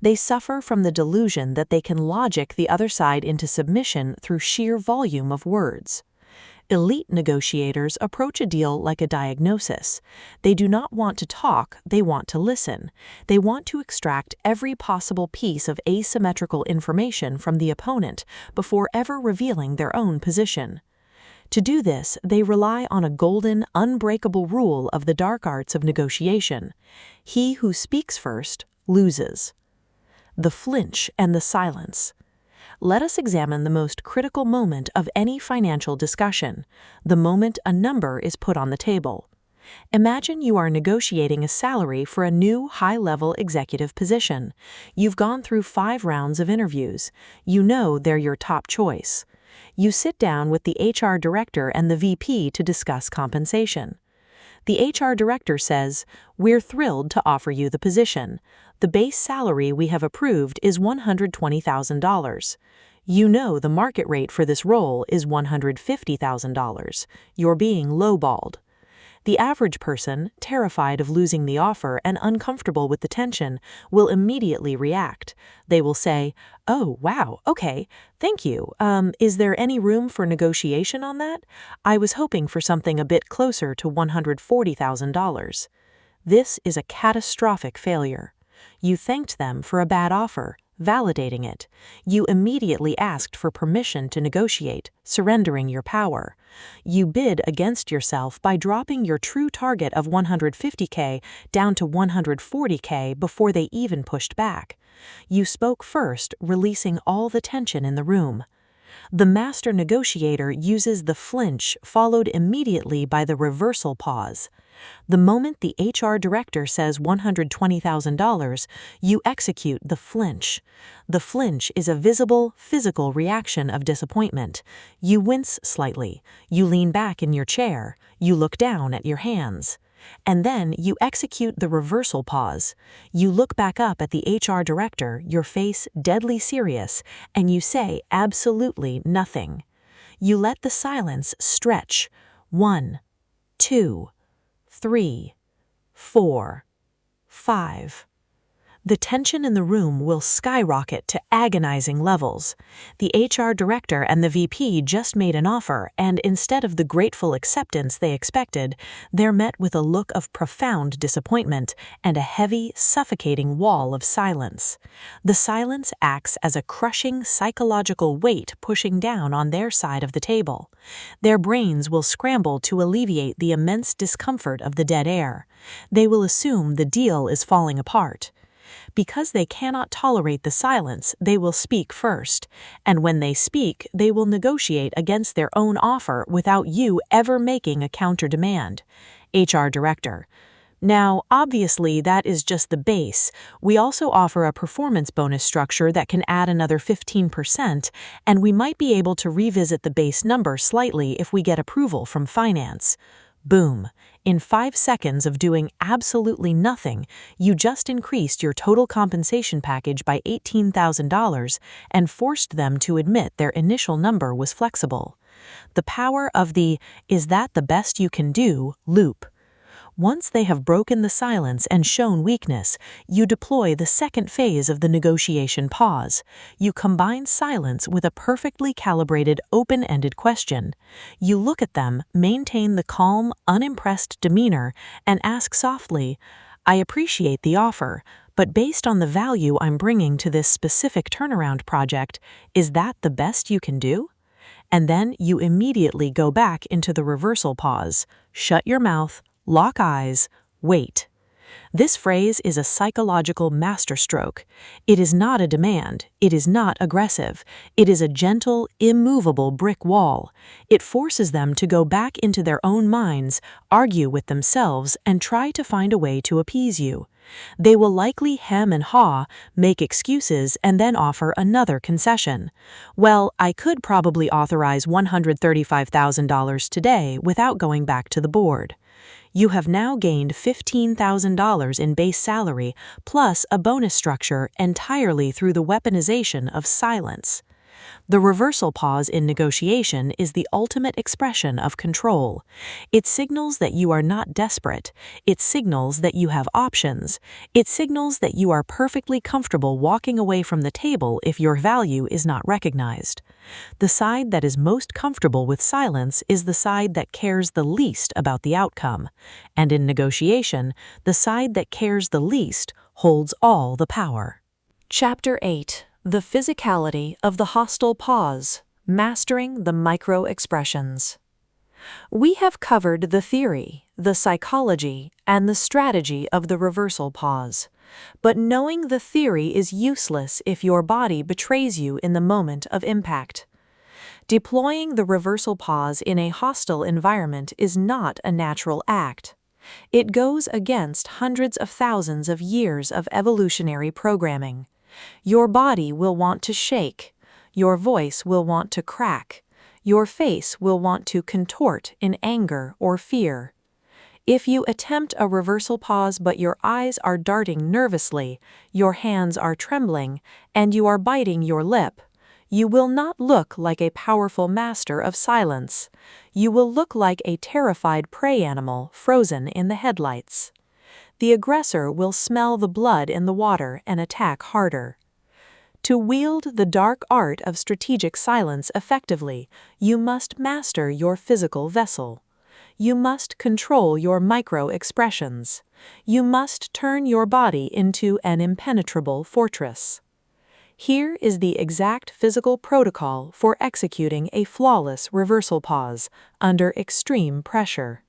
They suffer from the delusion that they can logic the other side into submission through sheer volume of words. Elite negotiators approach a deal like a diagnosis. They do not want to talk, they want to listen. They want to extract every possible piece of asymmetrical information from the opponent before ever revealing their own position. To do this, they rely on a golden, unbreakable rule of the dark arts of negotiation. He who speaks first loses. The flinch and the silence. Let us examine the most critical moment of any financial discussion, the moment a number is put on the table. Imagine you are negotiating a salary for a new high-level executive position. You've gone through 5 rounds of interviews. You know they're your top choice. You sit down with the HR director and the VP to discuss compensation. The HR director says, "We're thrilled to offer you the position. The base salary we have approved is $120,000. You know the market rate for this role is $150,000. You're being lowballed." The average person, terrified of losing the offer and uncomfortable with the tension, will immediately react. They will say, "Oh, wow, okay, thank you. Is there any room for negotiation on that? I was hoping for something a bit closer to $140,000. This is a catastrophic failure. You thanked them for a bad offer, validating it. You immediately asked for permission to negotiate, surrendering your power. You bid against yourself by dropping your true target of $150K down to $140K before they even pushed back. You spoke first, releasing all the tension in the room. The master negotiator uses the flinch, followed immediately by the reversal pause. The moment the HR director says $120,000, you execute the flinch. The flinch is a visible, physical reaction of disappointment. You wince slightly. You lean back in your chair. You look down at your hands. And then you execute the reversal pause. You look back up at the HR director, your face deadly serious, and you say absolutely nothing. You let the silence stretch. 1, 2, 3, 4, 5. The tension in the room will skyrocket to agonizing levels. The HR director and the VP just made an offer, and instead of the grateful acceptance they expected, they're met with a look of profound disappointment and a heavy, suffocating wall of silence. The silence acts as a crushing psychological weight pushing down on their side of the table. Their brains will scramble to alleviate the immense discomfort of the dead air. They will assume the deal is falling apart. Because they cannot tolerate the silence, they will speak first, and when they speak, they will negotiate against their own offer without you ever making a counter-demand. HR Director: Now, obviously, that is just the base. We also offer a performance bonus structure that can add another 15%, and we might be able to revisit the base number slightly if we get approval from finance. Boom. In 5 seconds of doing absolutely nothing, you just increased your total compensation package by $18,000 and forced them to admit their initial number was flexible. The power of the "is that the best you can do" loop. Once they have broken the silence and shown weakness, you deploy the second phase of the negotiation pause. You combine silence with a perfectly calibrated, open-ended question. You look at them, maintain the calm, unimpressed demeanor, and ask softly, "I appreciate the offer, but based on the value I'm bringing to this specific turnaround project, is that the best you can do?" And then you immediately go back into the reversal pause. Shut your mouth, lock eyes, wait. This phrase is a psychological masterstroke. It is not a demand. It is not aggressive. It is a gentle, immovable brick wall. It forces them to go back into their own minds, argue with themselves, and try to find a way to appease you. They will likely hem and haw, make excuses, and then offer another concession. "Well, I could probably authorize $135,000 today without going back to the board." You have now gained $15,000 in base salary plus a bonus structure entirely through the weaponization of silence. The reversal pause in negotiation is the ultimate expression of control. It signals that you are not desperate. It signals that you have options. It signals that you are perfectly comfortable walking away from the table if your value is not recognized. The side that is most comfortable with silence is the side that cares the least about the outcome, and in negotiation, the side that cares the least holds all the power. Chapter 8: The Physicality of the Hostile Pause, Mastering the Micro-Expressions. We have covered the theory, the psychology, and the strategy of the reversal pause. But knowing the theory is useless if your body betrays you in the moment of impact. Deploying the reversal pause in a hostile environment is not a natural act. It goes against hundreds of thousands of years of evolutionary programming. Your body will want to shake. Your voice will want to crack. Your face will want to contort in anger or fear. If you attempt a reversal pause but your eyes are darting nervously, your hands are trembling, and you are biting your lip, you will not look like a powerful master of silence. You will look like a terrified prey animal frozen in the headlights. The aggressor will smell the blood in the water and attack harder. To wield the dark art of strategic silence effectively, you must master your physical vessel. You must control your micro-expressions. You must turn your body into an impenetrable fortress. Here is the exact physical protocol for executing a flawless reversal pause under extreme pressure.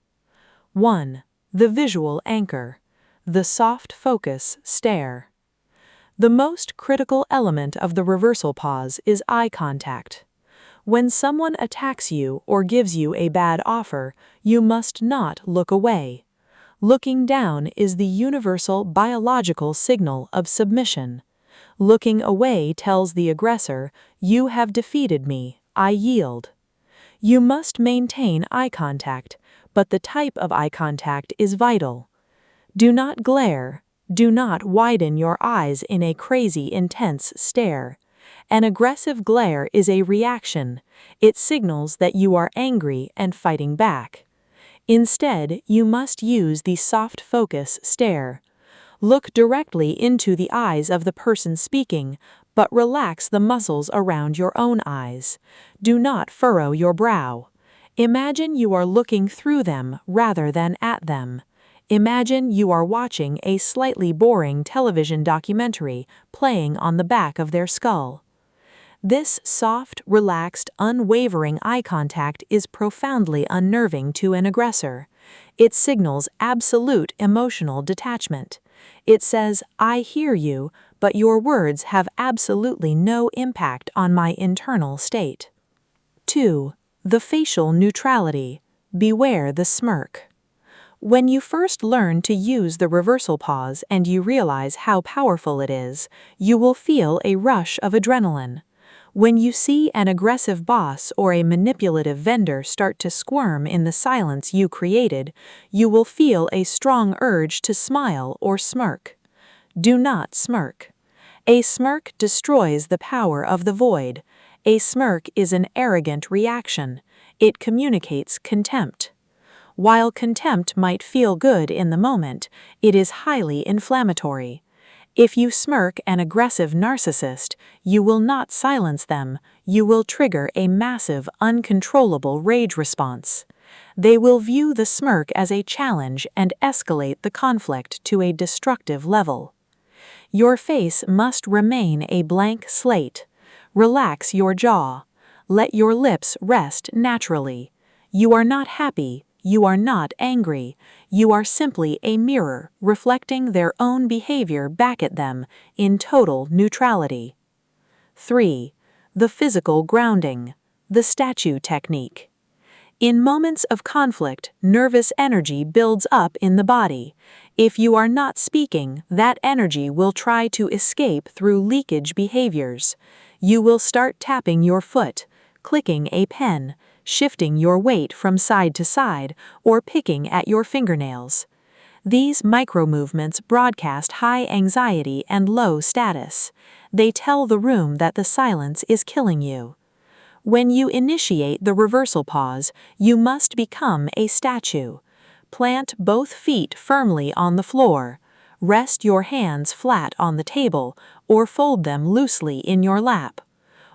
1. The visual anchor. The soft focus stare. The most critical element of the reversal pause is eye contact. When someone attacks you or gives you a bad offer, you must not look away. Looking down is the universal biological signal of submission. Looking away tells the aggressor, "You have defeated me, I yield." You must maintain eye contact, but the type of eye contact is vital. Do not glare. Do not widen your eyes in a crazy, intense stare. An aggressive glare is a reaction. It signals that you are angry and fighting back. Instead, you must use the soft focus stare. Look directly into the eyes of the person speaking, but relax the muscles around your own eyes. Do not furrow your brow. Imagine you are looking through them rather than at them. Imagine you are watching a slightly boring television documentary playing on the back of their skull. This soft, relaxed, unwavering eye contact is profoundly unnerving to an aggressor. It signals absolute emotional detachment. It says, "I hear you, but your words have absolutely no impact on my internal state." 2. The facial neutrality. Beware the smirk. When you first learn to use the reversal pause and you realize how powerful it is, you will feel a rush of adrenaline. When you see an aggressive boss or a manipulative vendor start to squirm in the silence you created, you will feel a strong urge to smile or smirk. Do not smirk. A smirk destroys the power of the void. A smirk is an arrogant reaction. It communicates contempt. While contempt might feel good in the moment, it is highly inflammatory. If you smirk an aggressive narcissist, you will not silence them, you will trigger a massive, uncontrollable rage response. They will view the smirk as a challenge and escalate the conflict to a destructive level. Your face must remain a blank slate. Relax your jaw. Let your lips rest naturally. You are not happy. You are not angry. You are simply a mirror reflecting their own behavior back at them in total neutrality. 3. The physical grounding. The statue technique. In moments of conflict, nervous energy builds up in the body. If you are not speaking, that energy will try to escape through leakage behaviors. You will start tapping your foot, clicking a pen, shifting your weight from side to side, or picking at your fingernails. These micro-movements broadcast high anxiety and low status. They tell the room that the silence is killing you. When you initiate the reversal pause, you must become a statue. Plant both feet firmly on the floor. Rest your hands flat on the table, or fold them loosely in your lap.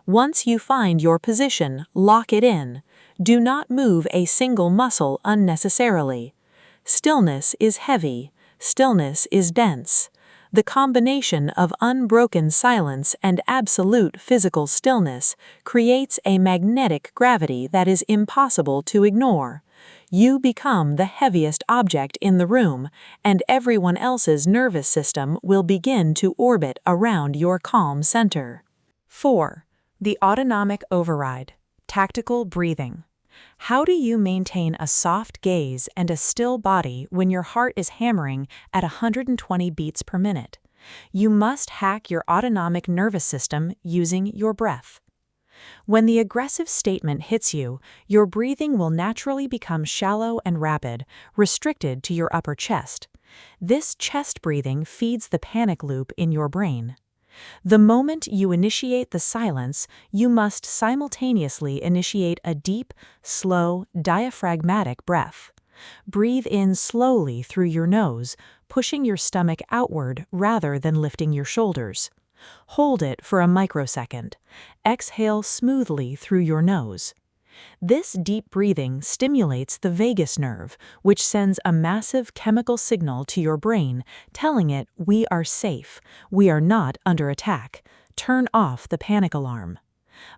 Once you find your position, lock it in. Do not move a single muscle unnecessarily. Stillness is heavy. Stillness is dense. The combination of unbroken silence and absolute physical stillness creates a magnetic gravity that is impossible to ignore. You become the heaviest object in the room, and everyone else's nervous system will begin to orbit around your calm center. 4. The autonomic override. Tactical breathing. How do you maintain a soft gaze and a still body when your heart is hammering at 120 beats per minute? You must hack your autonomic nervous system using your breath. When the aggressive statement hits you, your breathing will naturally become shallow and rapid, restricted to your upper chest. This chest breathing feeds the panic loop in your brain. The moment you initiate the silence, you must simultaneously initiate a deep, slow, diaphragmatic breath. Breathe in slowly through your nose, pushing your stomach outward rather than lifting your shoulders. Hold it for a microsecond. Exhale smoothly through your nose. This deep breathing stimulates the vagus nerve, which sends a massive chemical signal to your brain, telling it, "We are safe. We are not under attack. Turn off the panic alarm."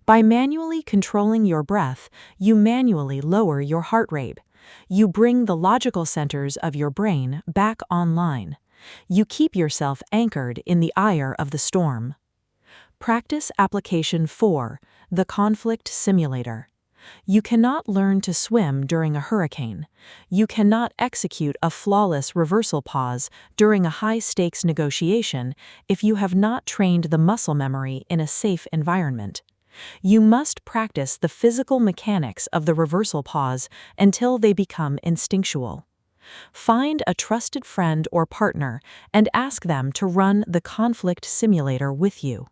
By manually controlling your breath, you manually lower your heart rate. You bring the logical centers of your brain back online. You keep yourself anchored in the ire of the storm. Practice Application 4, the Conflict Simulator. You cannot learn to swim during a hurricane. You cannot execute a flawless reversal pause during a high-stakes negotiation if you have not trained the muscle memory in a safe environment. You must practice the physical mechanics of the reversal pause until they become instinctual. Find a trusted friend or partner and ask them to run the conflict simulator with you.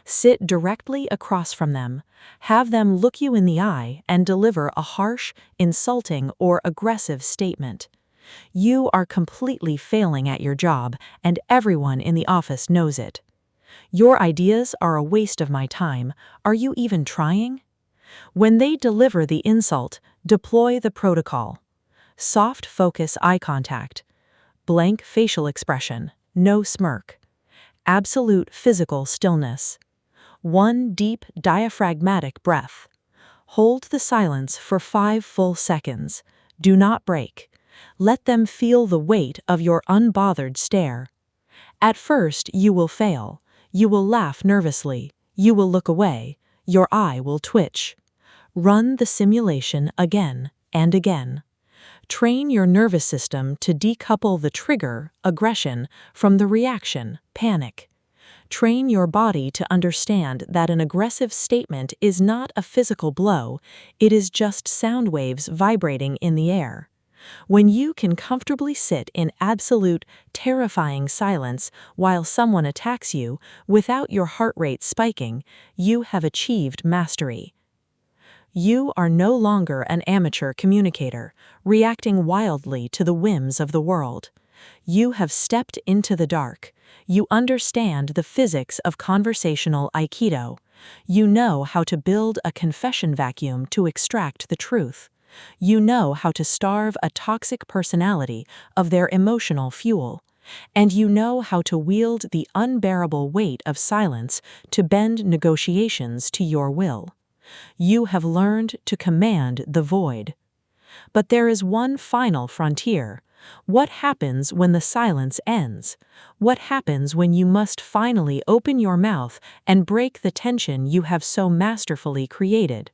Sit directly across from them, have them look you in the eye and deliver a harsh, insulting, or aggressive statement. You are completely failing at your job, and everyone in the office knows it. Your ideas are a waste of my time. Are you even trying? When they deliver the insult, deploy the protocol. Soft focus eye contact. Blank facial expression, no smirk. Absolute physical stillness. One deep diaphragmatic breath. Hold the silence for 5 full seconds. Do not break. Let them feel the weight of your unbothered stare. At first, you will fail. You will laugh nervously. You will look away. Your eye will twitch. Run the simulation again and again. Train your nervous system to decouple the trigger, aggression, from the reaction, panic. Train your body to understand that an aggressive statement is not a physical blow, it is just sound waves vibrating in the air. When you can comfortably sit in absolute, terrifying silence while someone attacks you without your heart rate spiking, you have achieved mastery. You are no longer an amateur communicator, reacting wildly to the whims of the world. You have stepped into the dark. You understand the physics of conversational Aikido. You know how to build a confession vacuum to extract the truth. You know how to starve a toxic personality of their emotional fuel. And you know how to wield the unbearable weight of silence to bend negotiations to your will. You have learned to command the void. But there is one final frontier. What happens when the silence ends? What happens when you must finally open your mouth and break the tension you have so masterfully created?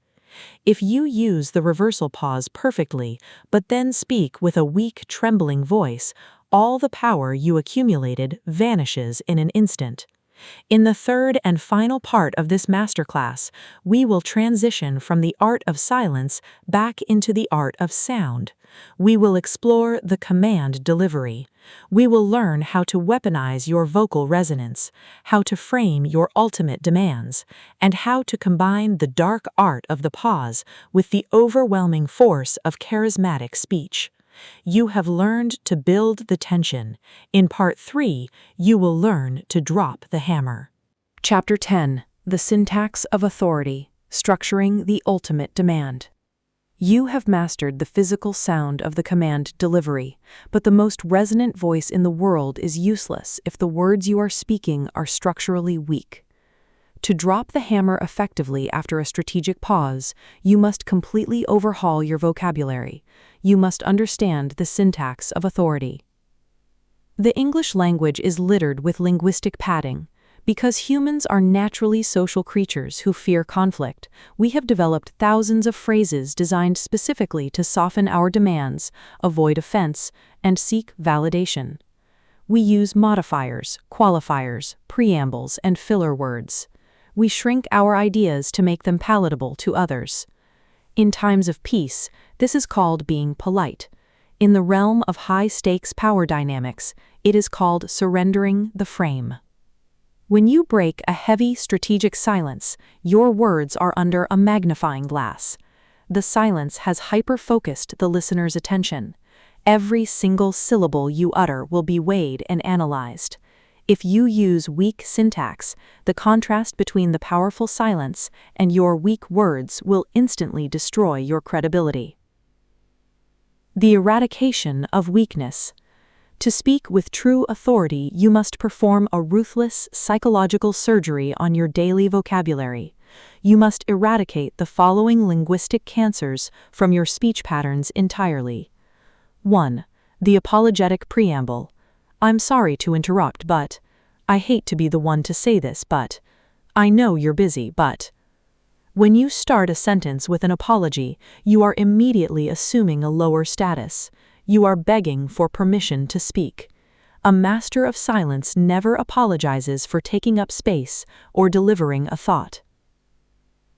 If you use the reversal pause perfectly, but then speak with a weak, trembling voice, all the power you accumulated vanishes in an instant. In the third and final part of this masterclass, we will transition from the art of silence back into the art of sound. We will explore the command delivery. We will learn how to weaponize your vocal resonance, how to frame your ultimate demands, and how to combine the dark art of the pause with the overwhelming force of charismatic speech. You have learned to build the tension. In Part 3, you will learn to drop the hammer. Chapter 10. The syntax of authority, structuring the ultimate demand. You have mastered the physical sound of the command delivery, but the most resonant voice in the world is useless if the words you are speaking are structurally weak. To drop the hammer effectively after a strategic pause, you must completely overhaul your vocabulary. You must understand the syntax of authority. The English language is littered with linguistic padding. Because humans are naturally social creatures who fear conflict, we have developed thousands of phrases designed specifically to soften our demands, avoid offense, and seek validation. We use modifiers, qualifiers, preambles, and filler words. We shrink our ideas to make them palatable to others. In times of peace, this is called being polite. In the realm of high-stakes power dynamics, it is called surrendering the frame. When you break a heavy strategic silence, your words are under a magnifying glass. The silence has hyper-focused the listener's attention. Every single syllable you utter will be weighed and analyzed. If you use weak syntax, the contrast between the powerful silence and your weak words will instantly destroy your credibility. The eradication of weakness. To speak with true authority, you must perform a ruthless psychological surgery on your daily vocabulary. You must eradicate the following linguistic cancers from your speech patterns entirely. 1. The apologetic preamble. I'm sorry to interrupt, but I hate to be the one to say this, but I know you're busy, but. When you start a sentence with an apology, you are immediately assuming a lower status. You are begging for permission to speak. A master of silence never apologizes for taking up space or delivering a thought.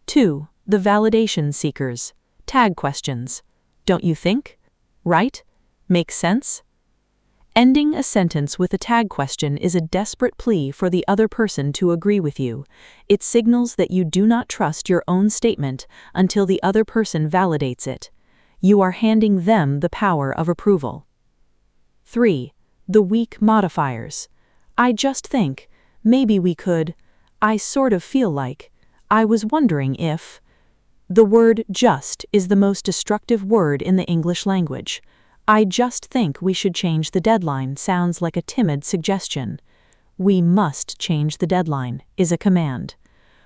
2. The validation seekers. Tag questions. Don't you think? Right? Make sense? Ending a sentence with a tag question is a desperate plea for the other person to agree with you. It signals that you do not trust your own statement until the other person validates it. You are handing them the power of approval. 3. The weak modifiers. I just think, maybe we could, I sort of feel like, I was wondering if. The word just is the most destructive word in the English language. I just think we should change the deadline sounds like a timid suggestion. We must change the deadline is a command.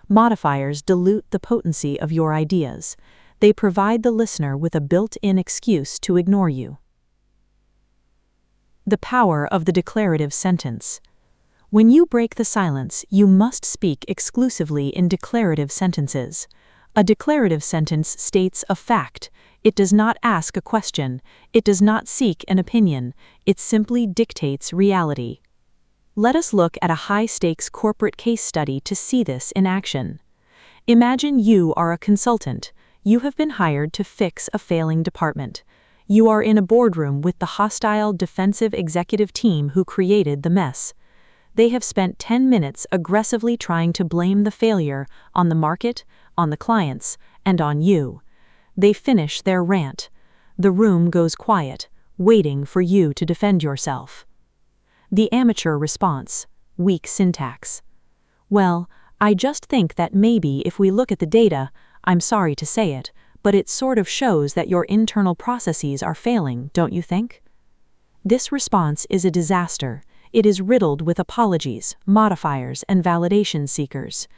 Modifiers dilute the potency of your ideas. They provide the listener with a built-in excuse to ignore you. The power of the declarative sentence. When you break the silence, you must speak exclusively in declarative sentences. A declarative sentence states a fact. It does not ask a question. It does not seek an opinion. It simply dictates reality. Let us look at a high-stakes corporate case study to see this in action. Imagine you are a consultant. You have been hired to fix a failing department. You are in a boardroom with the hostile defensive executive team who created the mess. They have spent 10 minutes aggressively trying to blame the failure on the market, on the clients, and on you. They finish their rant. The room goes quiet, waiting for you to defend yourself. The amateur response, weak syntax. Well, I just think that maybe if we look at the data, I'm sorry to say it, but it sort of shows that your internal processes are failing, don't you think? This response is a disaster. It is riddled with apologies, modifiers, and validation seekers.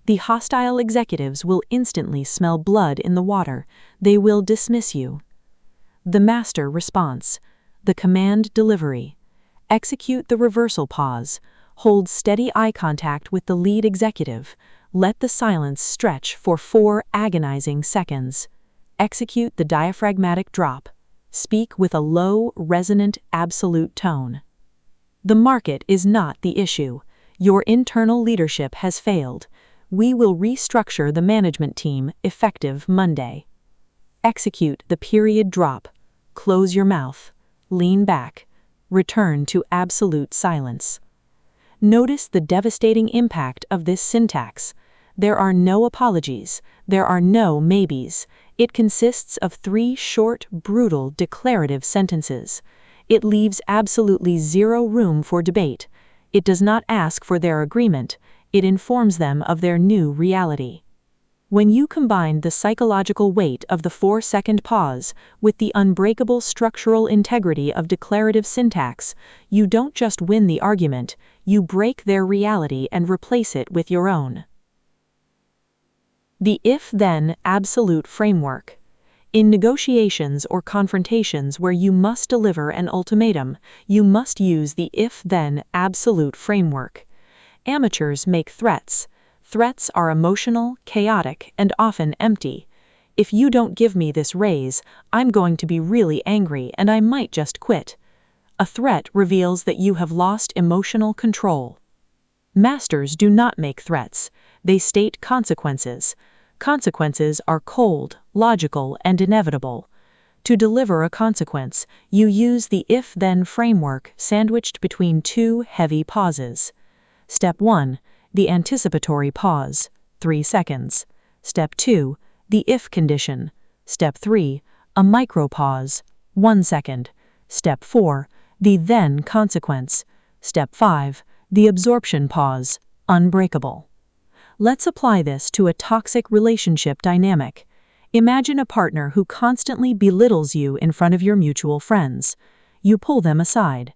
The hostile executives will instantly smell blood in the water. They will dismiss you. The master response, the command delivery. Execute the reversal pause. Hold steady eye contact with the lead executive. Let the silence stretch for 4 agonizing seconds. Execute the diaphragmatic drop. Speak with a low, resonant, absolute tone. The market is not the issue. Your internal leadership has failed. We will restructure the management team effective Monday. Execute the period drop. Close your mouth. Lean back. Return to absolute silence. Notice the devastating impact of this syntax. There are no apologies. There are no maybes. It consists of 3 short, brutal, declarative sentences. It leaves absolutely zero room for debate. It does not ask for their agreement. it informs them of their new reality. When you combine the psychological weight of the 4-second pause with the unbreakable structural integrity of declarative syntax, you don't just win the argument, you break their reality and replace it with your own. The if-then absolute framework. In negotiations or confrontations where you must deliver an ultimatum, you must use the if-then absolute framework. Amateurs make threats. Threats are emotional, chaotic, and often empty. If you don't give me this raise, I'm going to be really angry and I might just quit. A threat reveals that you have lost emotional control. Masters do not make threats. They state consequences. Consequences are cold, logical, and inevitable. To deliver a consequence, you use the if-then framework sandwiched between two heavy pauses. Step 1. The anticipatory pause, 3 seconds. Step 2. The if condition. Step 3. A micropause, 1 second. Step 4. The then consequence. Step 5. The absorption pause, unbreakable. Let's apply this to a toxic relationship dynamic. Imagine a partner who constantly belittles you in front of your mutual friends. You pull them aside.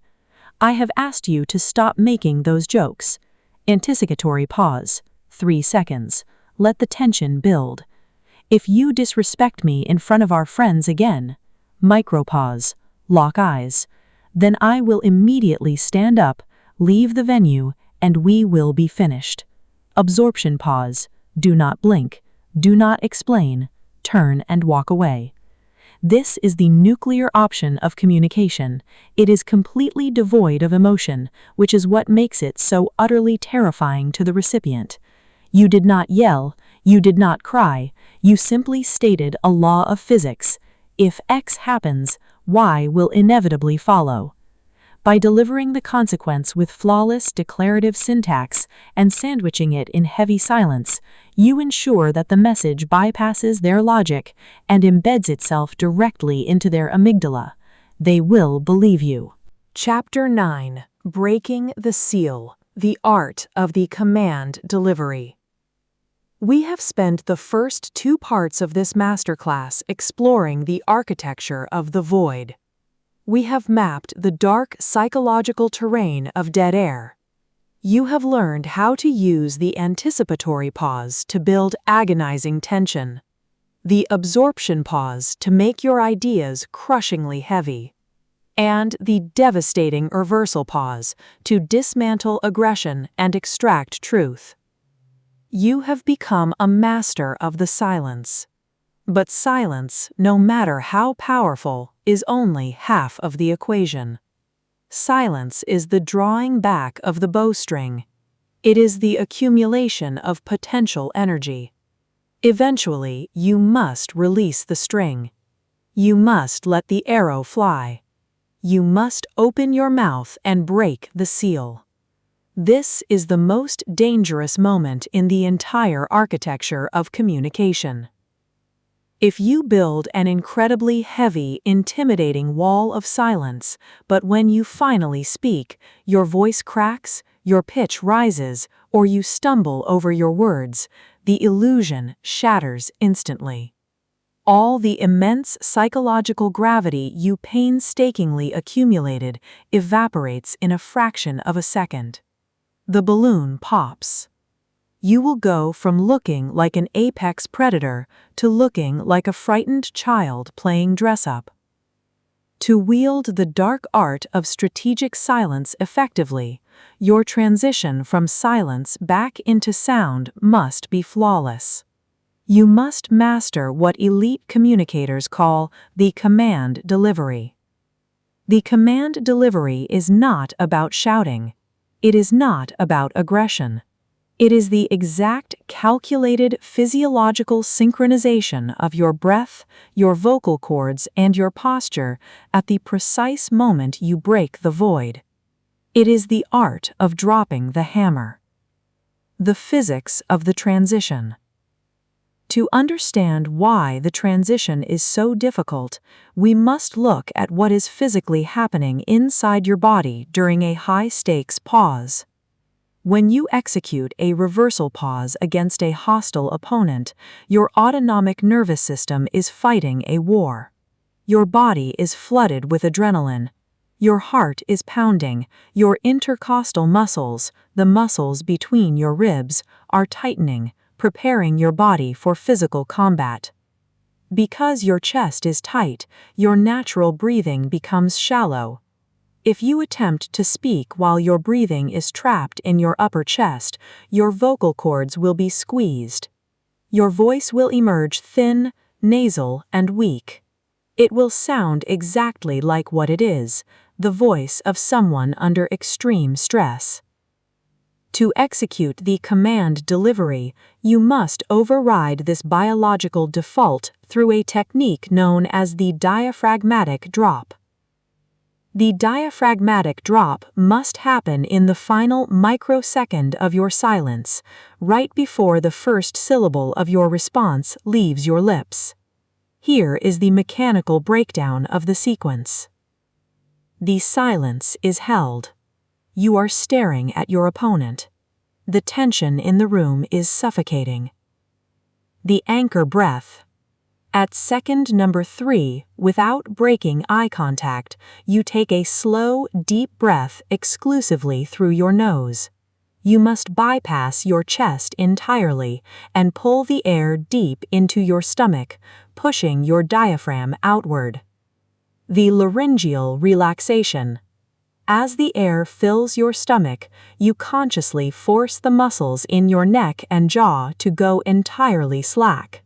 I have asked you to stop making those jokes. Anticipatory pause, 3 seconds. Let the tension build. If you disrespect me in front of our friends again, micropause, lock eyes. Then I will immediately stand up, leave the venue, and we will be finished. Absorption pause, do not blink, do not explain, turn and walk away. This is the nuclear option of communication. It is completely devoid of emotion, which is what makes it so utterly terrifying to the recipient. You did not yell, you did not cry, you simply stated a law of physics. If X happens, Y will inevitably follow. By delivering the consequence with flawless declarative syntax and sandwiching it in heavy silence, you ensure that the message bypasses their logic and embeds itself directly into their amygdala. They will believe you. Chapter 9. Breaking the Seal. The Art of the Command Delivery. We have spent the first 2 parts of this masterclass exploring the architecture of the void. We have mapped the dark psychological terrain of dead air. You have learned how to use the anticipatory pause to build agonizing tension, the absorption pause to make your ideas crushingly heavy, and the devastating reversal pause to dismantle aggression and extract truth. You have become a master of the silence. But silence, no matter how powerful, is only half of the equation. Silence is the drawing back of the bowstring. It is the accumulation of potential energy. Eventually, you must release the string. You must let the arrow fly. You must open your mouth and break the seal. This is the most dangerous moment in the entire architecture of communication. If you build an incredibly heavy, intimidating wall of silence, but when you finally speak, your voice cracks, your pitch rises, or you stumble over your words, the illusion shatters instantly. All the immense psychological gravity you painstakingly accumulated evaporates in a fraction of a second. The balloon pops. You will go from looking like an apex predator to looking like a frightened child playing dress-up. To wield the dark art of strategic silence effectively, your transition from silence back into sound must be flawless. You must master what elite communicators call the command delivery. The command delivery is not about shouting. It is not about aggression. It is the exact calculated physiological synchronization of your breath, your vocal cords, and your posture at the precise moment you break the void. It is the art of dropping the hammer. The physics of the transition. To understand why the transition is so difficult, we must look at what is physically happening inside your body during a high-stakes pause. When you execute a reversal pause against a hostile opponent, your autonomic nervous system is fighting a war. Your body is flooded with adrenaline. Your heart is pounding. Your intercostal muscles, the muscles between your ribs, are tightening, preparing your body for physical combat. Because your chest is tight, your natural breathing becomes shallow. If you attempt to speak while your breathing is trapped in your upper chest, your vocal cords will be squeezed. Your voice will emerge thin, nasal, and weak. It will sound exactly like what it is, the voice of someone under extreme stress. To execute the command delivery, you must override this biological default through a technique known as the diaphragmatic drop. The diaphragmatic drop must happen in the final microsecond of your silence, right before the first syllable of your response leaves your lips. Here is the mechanical breakdown of the sequence. The silence is held. You are staring at your opponent. The tension in the room is suffocating. The anchor breath. At second number 3, without breaking eye contact, you take a slow, deep breath exclusively through your nose. You must bypass your chest entirely and pull the air deep into your stomach, pushing your diaphragm outward. The laryngeal relaxation. As the air fills your stomach, you consciously force the muscles in your neck and jaw to go entirely slack.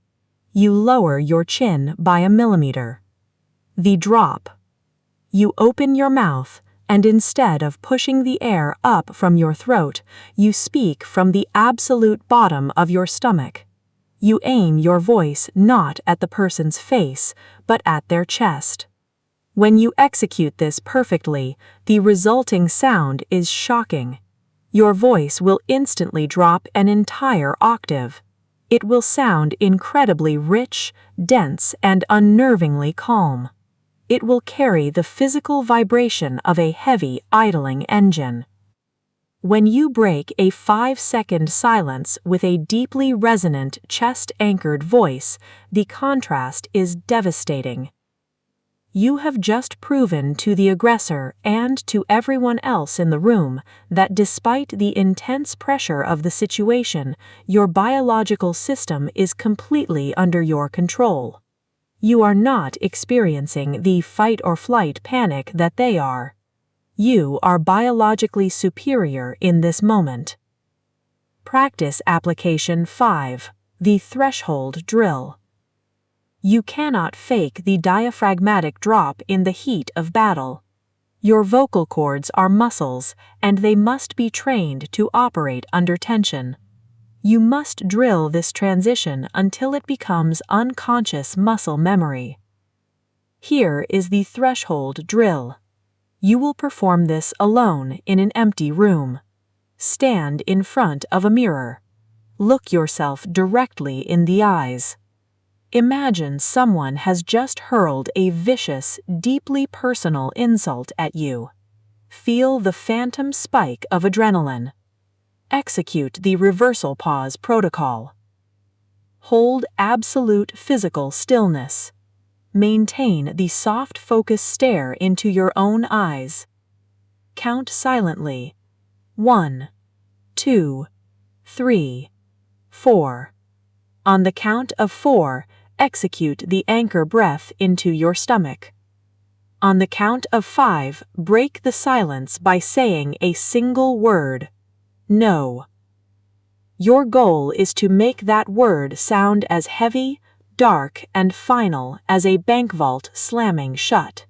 You lower your chin by a millimeter. The drop. You open your mouth, and instead of pushing the air up from your throat, you speak from the absolute bottom of your stomach. You aim your voice not at the person's face, but at their chest. When you execute this perfectly, the resulting sound is shocking. Your voice will instantly drop an entire octave. It will sound incredibly rich, dense, and unnervingly calm. It will carry the physical vibration of a heavy, idling engine. When you break a 5-second silence with a deeply resonant, chest-anchored voice, the contrast is devastating. You have just proven to the aggressor and to everyone else in the room that despite the intense pressure of the situation, your biological system is completely under your control. You are not experiencing the fight-or-flight panic that they are. You are biologically superior in this moment. Practice Application 5. The Threshold Drill. You cannot fake the diaphragmatic drop in the heat of battle. Your vocal cords are muscles, and they must be trained to operate under tension. You must drill this transition until it becomes unconscious muscle memory. Here is the threshold drill. You will perform this alone in an empty room. Stand in front of a mirror. Look yourself directly in the eyes. Imagine someone has just hurled a vicious, deeply personal insult at you. Feel the phantom spike of adrenaline. Execute the reversal pause protocol. Hold absolute physical stillness. Maintain the soft focus stare into your own eyes. Count silently. 1, 2, 3, 4. On the count of 4, execute the anchor breath into your stomach. On the count of 5, break the silence by saying a single word. No. Your goal is to make that word sound as heavy, dark, and final as a bank vault slamming shut.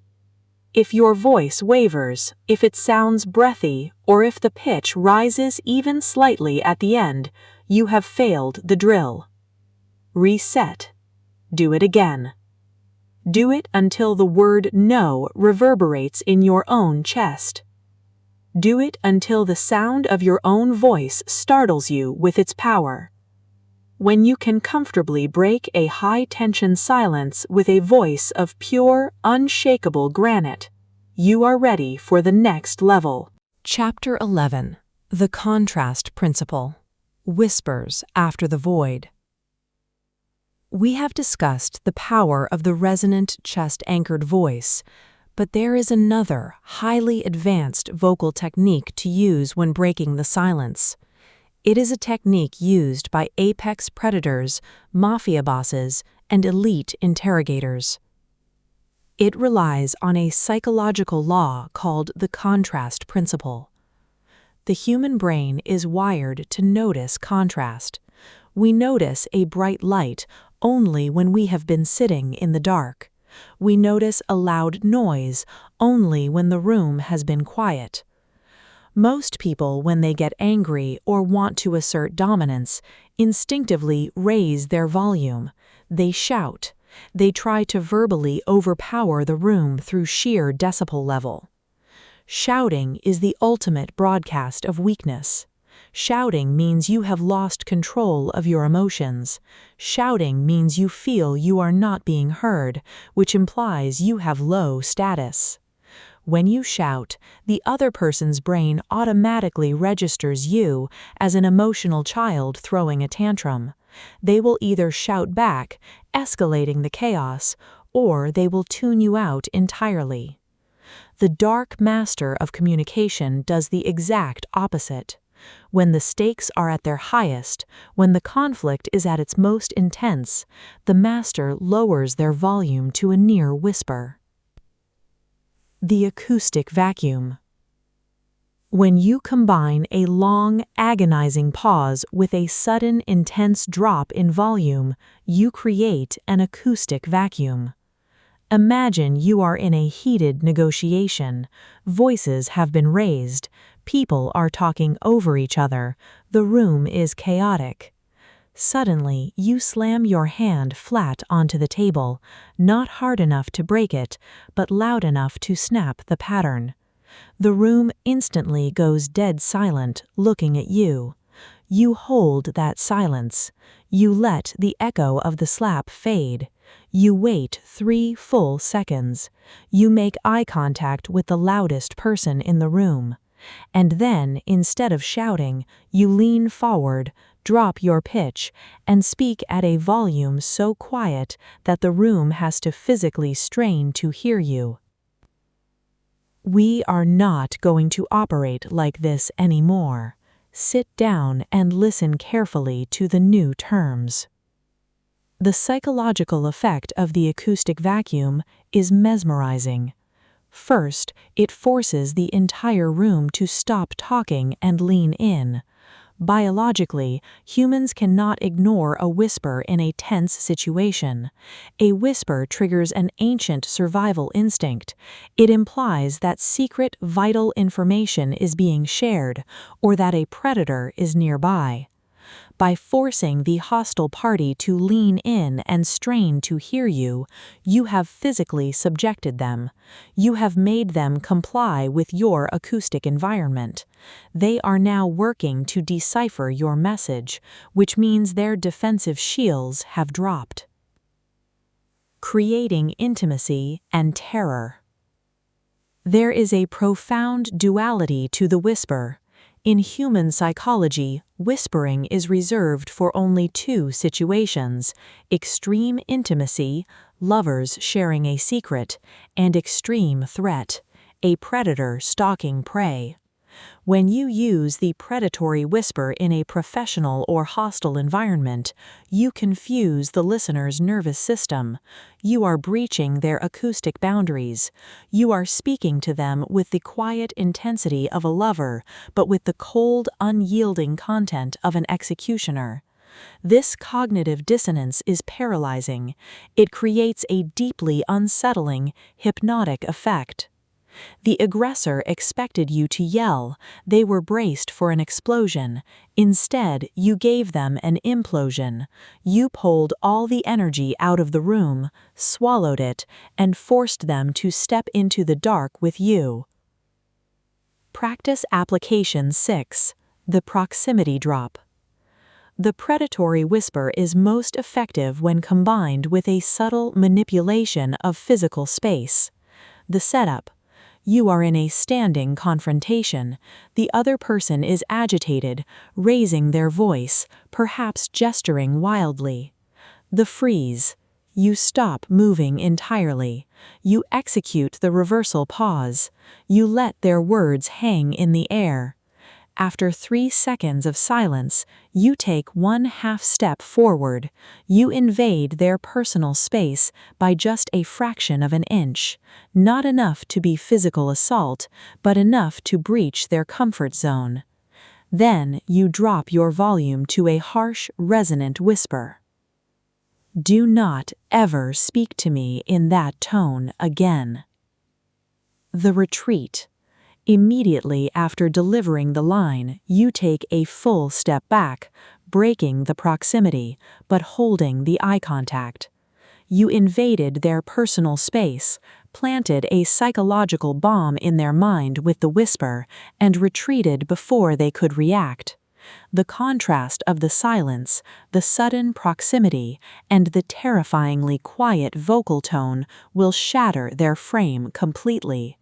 If your voice wavers, if it sounds breathy, or if the pitch rises even slightly at the end, you have failed the drill. Reset. Do it again. Do it until the word no reverberates in your own chest. Do it until the sound of your own voice startles you with its power. When you can comfortably break a high-tension silence with a voice of pure, unshakable granite, you are ready for the next level. Chapter 11. The contrast principle. Whispers after the void. We have discussed the power of the resonant, chest-anchored voice, but there is another, highly advanced vocal technique to use when breaking the silence. It is a technique used by apex predators, mafia bosses, and elite interrogators. It relies on a psychological law called the contrast principle. The human brain is wired to notice contrast. We notice a bright light only when we have been sitting in the dark. We notice a loud noise only when the room has been quiet. Most people, when they get angry or want to assert dominance, instinctively raise their volume. They shout. They try to verbally overpower the room through sheer decibel level. Shouting is the ultimate broadcast of weakness. Shouting means you have lost control of your emotions. Shouting means you feel you are not being heard, which implies you have low status. When you shout, the other person's brain automatically registers you as an emotional child throwing a tantrum. They will either shout back, escalating the chaos, or they will tune you out entirely. The dark master of communication does the exact opposite. When the stakes are at their highest, when the conflict is at its most intense, the master lowers their volume to a near whisper. The acoustic vacuum. When you combine a long, agonizing pause with a sudden, intense drop in volume, you create an acoustic vacuum. Imagine you are in a heated negotiation. Voices have been raised. People are talking over each other. The room is chaotic. Suddenly, you slam your hand flat onto the table, not hard enough to break it, but loud enough to snap the pattern. The room instantly goes dead silent, looking at you. You hold that silence. You let the echo of the slap fade. You wait 3 full seconds. You make eye contact with the loudest person in the room. And then, instead of shouting, you lean forward, drop your pitch, and speak at a volume so quiet that the room has to physically strain to hear you. We are not going to operate like this anymore. Sit down and listen carefully to the new terms. The psychological effect of the acoustic vacuum is mesmerizing. First, it forces the entire room to stop talking and lean in. Biologically, humans cannot ignore a whisper in a tense situation. A whisper triggers an ancient survival instinct. It implies that secret, vital information is being shared, or that a predator is nearby. By forcing the hostile party to lean in and strain to hear you, you have physically subjected them. You have made them comply with your acoustic environment. They are now working to decipher your message, which means their defensive shields have dropped. Creating intimacy and terror. There is a profound duality to the whisper. In human psychology, whispering is reserved for only 2 situations: extreme intimacy, lovers sharing a secret, and extreme threat, a predator stalking prey. When you use the predatory whisper in a professional or hostile environment, you confuse the listener's nervous system. You are breaching their acoustic boundaries. You are speaking to them with the quiet intensity of a lover, but with the cold, unyielding content of an executioner. This cognitive dissonance is paralyzing. It creates a deeply unsettling, hypnotic effect. The aggressor expected you to yell. They were braced for an explosion. Instead, you gave them an implosion. You pulled all the energy out of the room, swallowed it, and forced them to step into the dark with you. Practice Application 6. The Proximity Drop. The predatory whisper is most effective when combined with a subtle manipulation of physical space. The setup. You are in a standing confrontation. The other person is agitated, raising their voice, perhaps gesturing wildly. The freeze. You stop moving entirely. You execute the reversal pause. You let their words hang in the air. After 3 seconds of silence, you take 1/2 step forward. You invade their personal space by just a fraction of an inch, not enough to be physical assault, but enough to breach their comfort zone. Then you drop your volume to a harsh, resonant whisper. Do not ever speak to me in that tone again. The retreat. Immediately after delivering the line, you take a full step back, breaking the proximity, but holding the eye contact. You invaded their personal space, planted a psychological bomb in their mind with the whisper, and retreated before they could react. The contrast of the silence, the sudden proximity, and the terrifyingly quiet vocal tone will shatter their frame completely.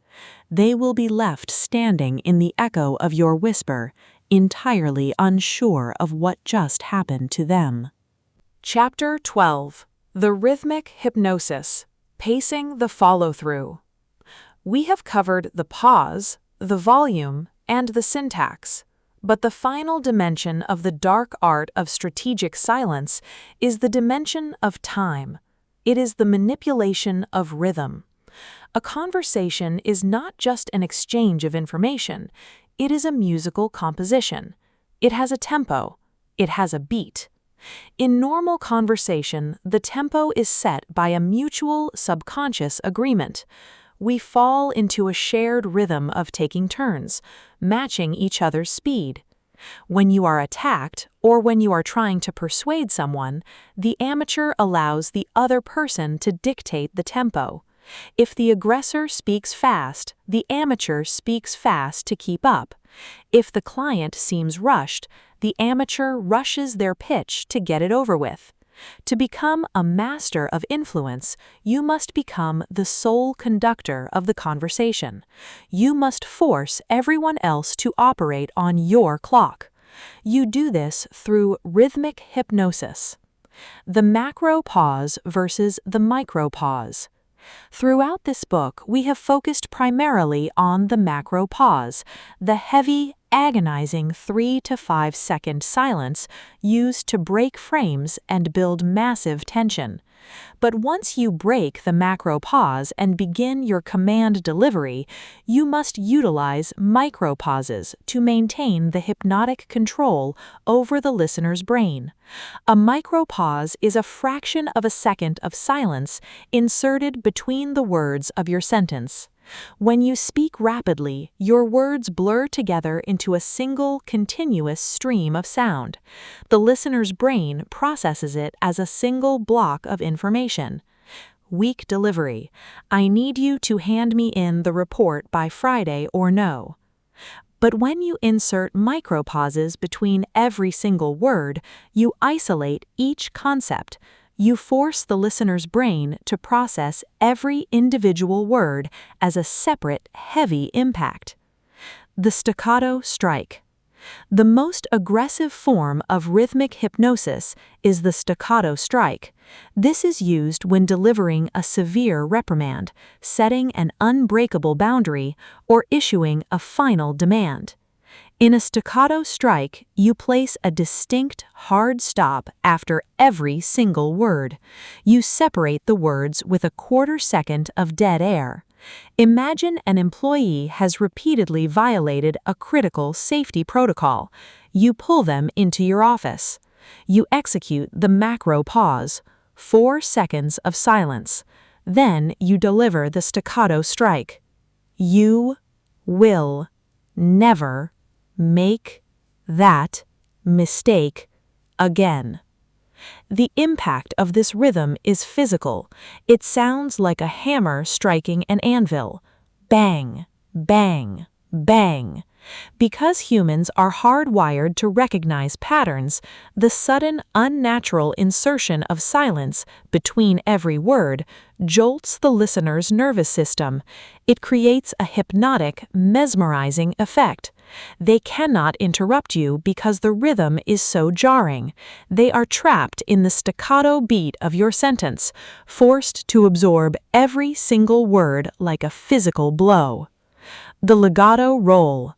They will be left standing in the echo of your whisper, entirely unsure of what just happened to them. Chapter 12. The Rhythmic Hypnosis. Pacing the Follow-Through. We have covered the pause, the volume, and the syntax. But the final dimension of the dark art of strategic silence is the dimension of time. It is the manipulation of rhythm. A conversation is not just an exchange of information, it is a musical composition. It has a tempo. It has a beat. In normal conversation, the tempo is set by a mutual subconscious agreement. We fall into a shared rhythm of taking turns, matching each other's speed. When you are attacked, or when you are trying to persuade someone, the amateur allows the other person to dictate the tempo. If the aggressor speaks fast, the amateur speaks fast to keep up. If the client seems rushed, the amateur rushes their pitch to get it over with. To become a master of influence, you must become the sole conductor of the conversation. You must force everyone else to operate on your clock. You do this through rhythmic hypnosis. The macro pause versus the micro pause. Throughout this book, we have focused primarily on the macro pause, the heavy, agonizing 3 to 5 second silence used to break frames and build massive tension. But once you break the macro pause and begin your command delivery, you must utilize micro pauses to maintain the hypnotic control over the listener's brain. A micro pause is a fraction of a second of silence inserted between the words of your sentence. When you speak rapidly, your words blur together into a single, continuous stream of sound. The listener's brain processes it as a single block of information. Weak delivery. I need you to hand me in the report by Friday or no. But when you insert micropauses between every single word, you isolate each concept. You force the listener's brain to process every individual word as a separate, heavy impact. The staccato strike. The most aggressive form of rhythmic hypnosis is the staccato strike. This is used when delivering a severe reprimand, setting an unbreakable boundary, or issuing a final demand. In a staccato strike, you place a distinct, hard stop after every single word. You separate the words with a 1/4 second of dead air. Imagine an employee has repeatedly violated a critical safety protocol. You pull them into your office. You execute the macro pause, 4 seconds of silence. Then you deliver the staccato strike. You will never make that mistake again. The impact of this rhythm is physical. It sounds like a hammer striking an anvil. Bang, bang, bang. Because humans are hardwired to recognize patterns, the sudden, unnatural insertion of silence between every word jolts the listener's nervous system. It creates a hypnotic, mesmerizing effect. They cannot interrupt you because the rhythm is so jarring. They are trapped in the staccato beat of your sentence, forced to absorb every single word like a physical blow. The legato roll.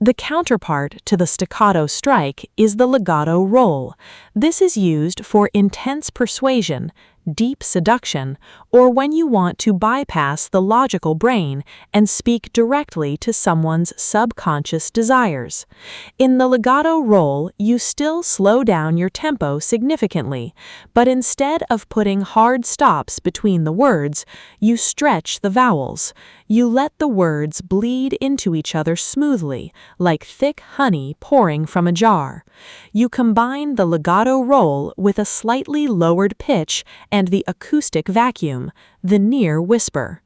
The counterpart to the staccato strike is the legato roll. This is used for intense persuasion, deep seduction, or when you want to bypass the logical brain and speak directly to someone's subconscious desires. In the legato roll, you still slow down your tempo significantly, but instead of putting hard stops between the words, you stretch the vowels. You let the words bleed into each other smoothly, like thick honey pouring from a jar. You combine the legato roll with a slightly lowered pitch and the acoustic vacuum, the near whisper.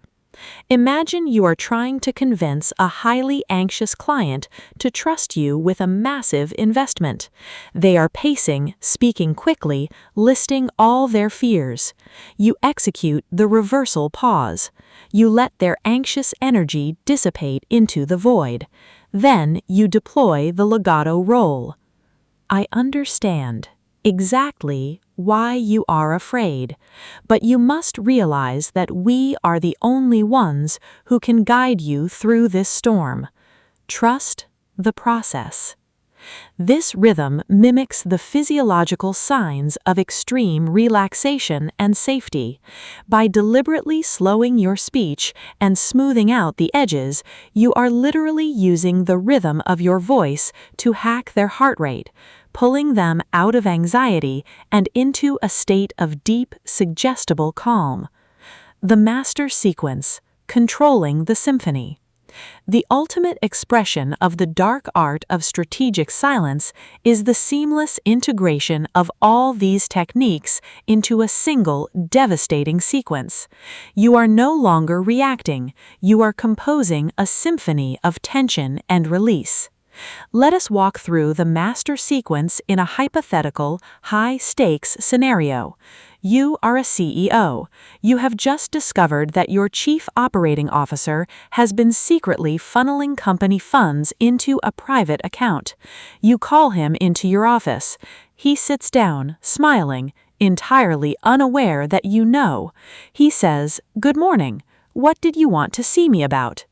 Imagine you are trying to convince a highly anxious client to trust you with a massive investment. They are pacing, speaking quickly, listing all their fears. You execute the reversal pause. You let their anxious energy dissipate into the void. Then you deploy the legato roll. I understand exactly why you are afraid, but you must realize that we are the only ones who can guide you through this storm. Trust the process. This rhythm mimics the physiological signs of extreme relaxation and safety. By deliberately slowing your speech and smoothing out the edges, you are literally using the rhythm of your voice to hack their heart rate, pulling them out of anxiety and into a state of deep, suggestible calm. The master sequence, controlling the symphony. The ultimate expression of the dark art of strategic silence is the seamless integration of all these techniques into a single, devastating sequence. You are no longer reacting, you are composing a symphony of tension and release. Let us walk through the master sequence in a hypothetical, high-stakes scenario. You are a CEO. You have just discovered that your chief operating officer has been secretly funneling company funds into a private account. You call him into your office. He sits down, smiling, entirely unaware that you know. He says, "Good morning. What did you want to see me about?"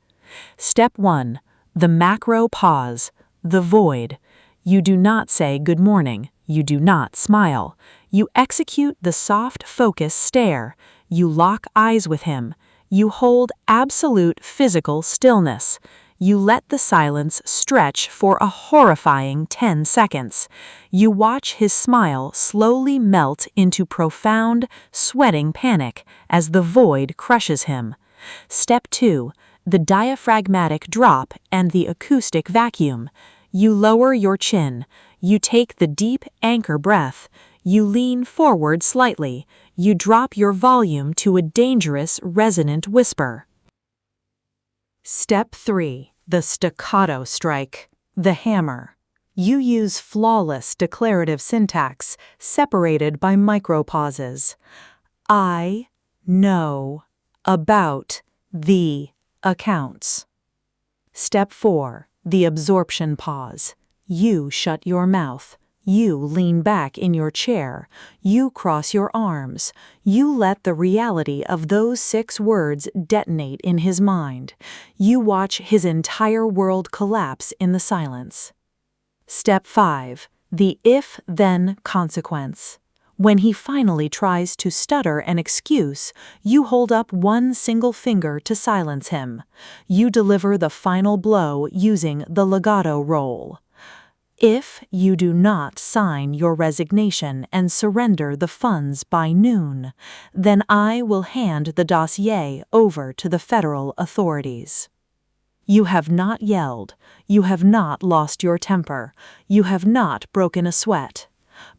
Step 1. The macro pause. The void. You do not say good morning. You do not smile. You execute the soft focus stare. You lock eyes with him. You hold absolute physical stillness. You let the silence stretch for a horrifying 10 seconds. You watch his smile slowly melt into profound, sweating panic as the void crushes him. Step 2. The diaphragmatic drop and the acoustic vacuum. You lower your chin. You take the deep anchor breath. You lean forward slightly. You drop your volume to a dangerous, resonant whisper. Step 3. The staccato strike. The hammer. You use flawless declarative syntax, separated by micropauses. I know about the accounts. Step 4. The absorption pause. You shut your mouth. You lean back in your chair. You cross your arms. You let the reality of those 6 words detonate in his mind. You watch his entire world collapse in the silence. Step 5. The if-then consequence. When he finally tries to stutter an excuse, you hold up one single finger to silence him. You deliver the final blow using the legato roll. If you do not sign your resignation and surrender the funds by noon, then I will hand the dossier over to the federal authorities. You have not yelled. You have not lost your temper. You have not broken a sweat.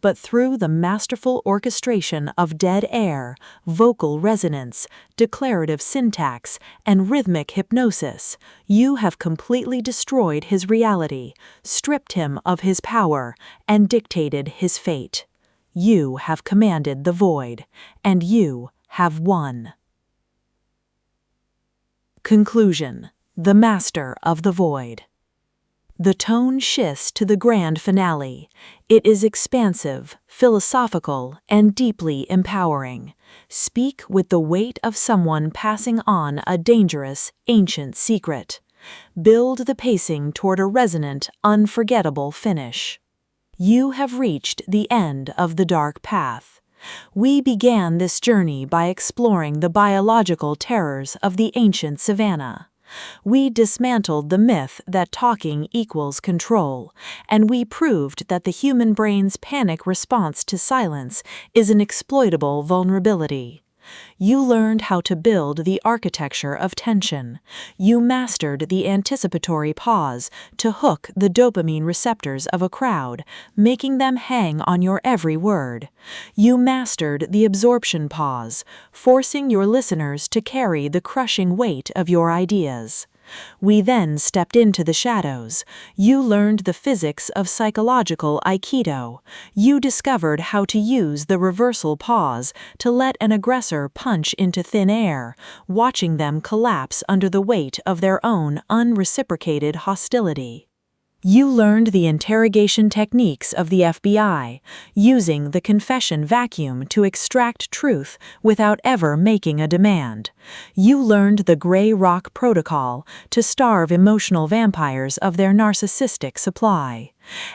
but through the masterful orchestration of dead air, vocal resonance, declarative syntax, and rhythmic hypnosis, you have completely destroyed his reality, stripped him of his power, and dictated his fate. You have commanded the void, and you have won. Conclusion: The Master of the Void. The tone shifts to the grand finale. It is expansive, philosophical, and deeply empowering. Speak with the weight of someone passing on a dangerous, ancient secret. Build the pacing toward a resonant, unforgettable finish. You have reached the end of the dark path. We began this journey by exploring the biological terrors of the ancient savannah. We dismantled the myth that talking equals control, and we proved that the human brain's panic response to silence is an exploitable vulnerability. You learned how to build the architecture of tension. You mastered the anticipatory pause to hook the dopamine receptors of a crowd, making them hang on your every word. You mastered the absorption pause, forcing your listeners to carry the crushing weight of your ideas. We then stepped into the shadows. You learned the physics of psychological Aikido. You discovered how to use the reversal pause to let an aggressor punch into thin air, watching them collapse under the weight of their own unreciprocated hostility. You learned the interrogation techniques of the FBI, using the confession vacuum to extract truth without ever making a demand. You learned the Gray Rock Protocol to starve emotional vampires of their narcissistic supply.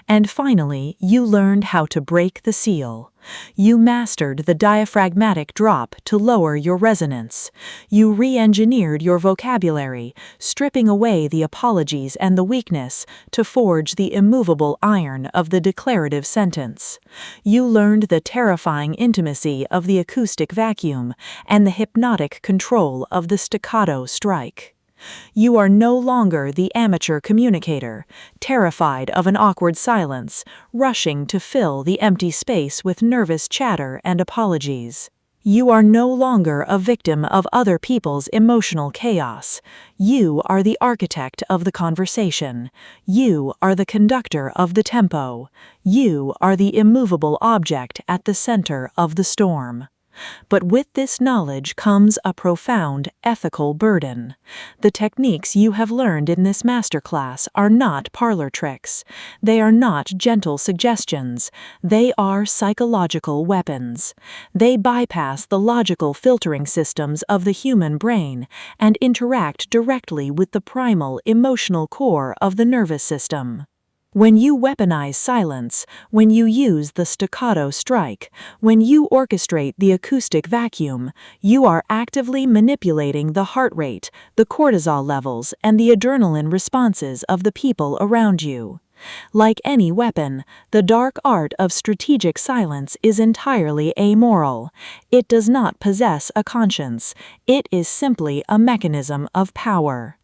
And finally, you learned how to break the seal. You mastered the diaphragmatic drop to lower your resonance. You re-engineered your vocabulary, stripping away the apologies and the weakness to forge the immovable iron of the declarative sentence. You learned the terrifying intimacy of the acoustic vacuum and the hypnotic control of the staccato strike. You are no longer the amateur communicator, terrified of an awkward silence, rushing to fill the empty space with nervous chatter and apologies. You are no longer a victim of other people's emotional chaos. You are the architect of the conversation. You are the conductor of the tempo. You are the immovable object at the center of the storm. But with this knowledge comes a profound ethical burden. The techniques you have learned in this masterclass are not parlor tricks. They are not gentle suggestions. They are psychological weapons. They bypass the logical filtering systems of the human brain and interact directly with the primal emotional core of the nervous system. When you weaponize silence, when you use the staccato strike, when you orchestrate the acoustic vacuum, you are actively manipulating the heart rate, the cortisol levels, and the adrenaline responses of the people around you. Like any weapon, the dark art of strategic silence is entirely amoral. It does not possess a conscience. It is simply a mechanism of power.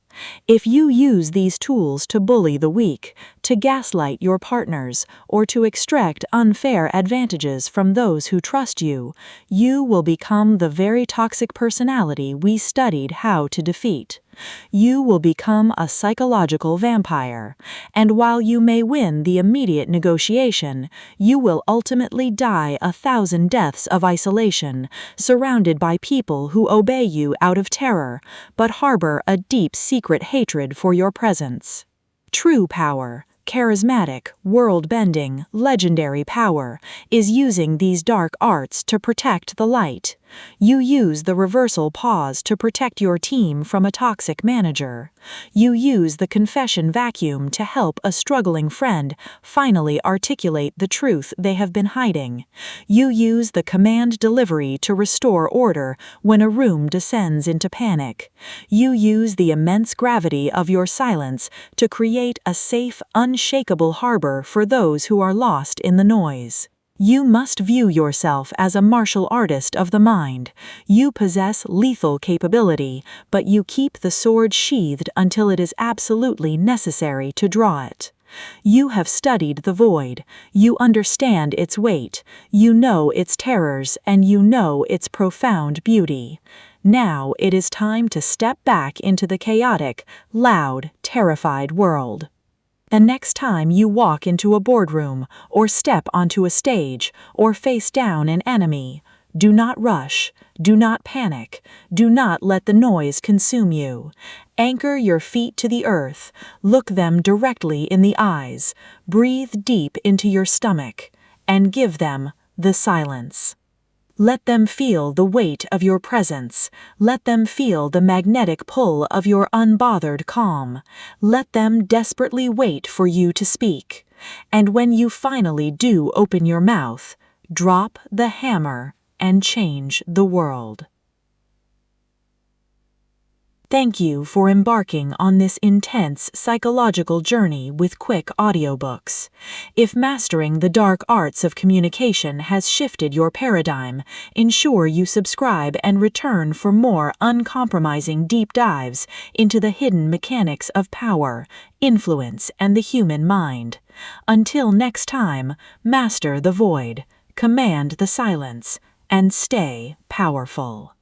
If you use these tools to bully the weak, to gaslight your partners, or to extract unfair advantages from those who trust you, you will become the very toxic personality we studied how to defeat. You will become a psychological vampire, and while you may win the immediate negotiation, you will ultimately die 1,000 deaths of isolation, surrounded by people who obey you out of terror, but harbor a deep secret hatred for your presence. True power, charismatic, world-bending, legendary power, is using these dark arts to protect the light. You use the reversal pause to protect your team from a toxic manager. You use the confession vacuum to help a struggling friend finally articulate the truth they have been hiding. You use the command delivery to restore order when a room descends into panic. You use the immense gravity of your silence to create a safe, unshakable harbor for those who are lost in the noise. You must view yourself as a martial artist of the mind. You possess lethal capability, but you keep the sword sheathed until it is absolutely necessary to draw it. You have studied the void. You understand its weight. You know its terrors, and you know its profound beauty. Now it is time to step back into the chaotic, loud, terrified world. The next time you walk into a boardroom, or step onto a stage, or face down an enemy, do not rush, do not panic, do not let the noise consume you. Anchor your feet to the earth, look them directly in the eyes, breathe deep into your stomach, and give them the silence. Let them feel the weight of your presence. Let them feel the magnetic pull of your unbothered calm. Let them desperately wait for you to speak. And when you finally do open your mouth, drop the hammer and change the world. Thank you for embarking on this intense psychological journey with quick audiobooks. If mastering the dark arts of communication has shifted your paradigm, ensure you subscribe and return for more uncompromising deep dives into the hidden mechanics of power, influence, and the human mind. Until next time, master the void, command the silence, and stay powerful.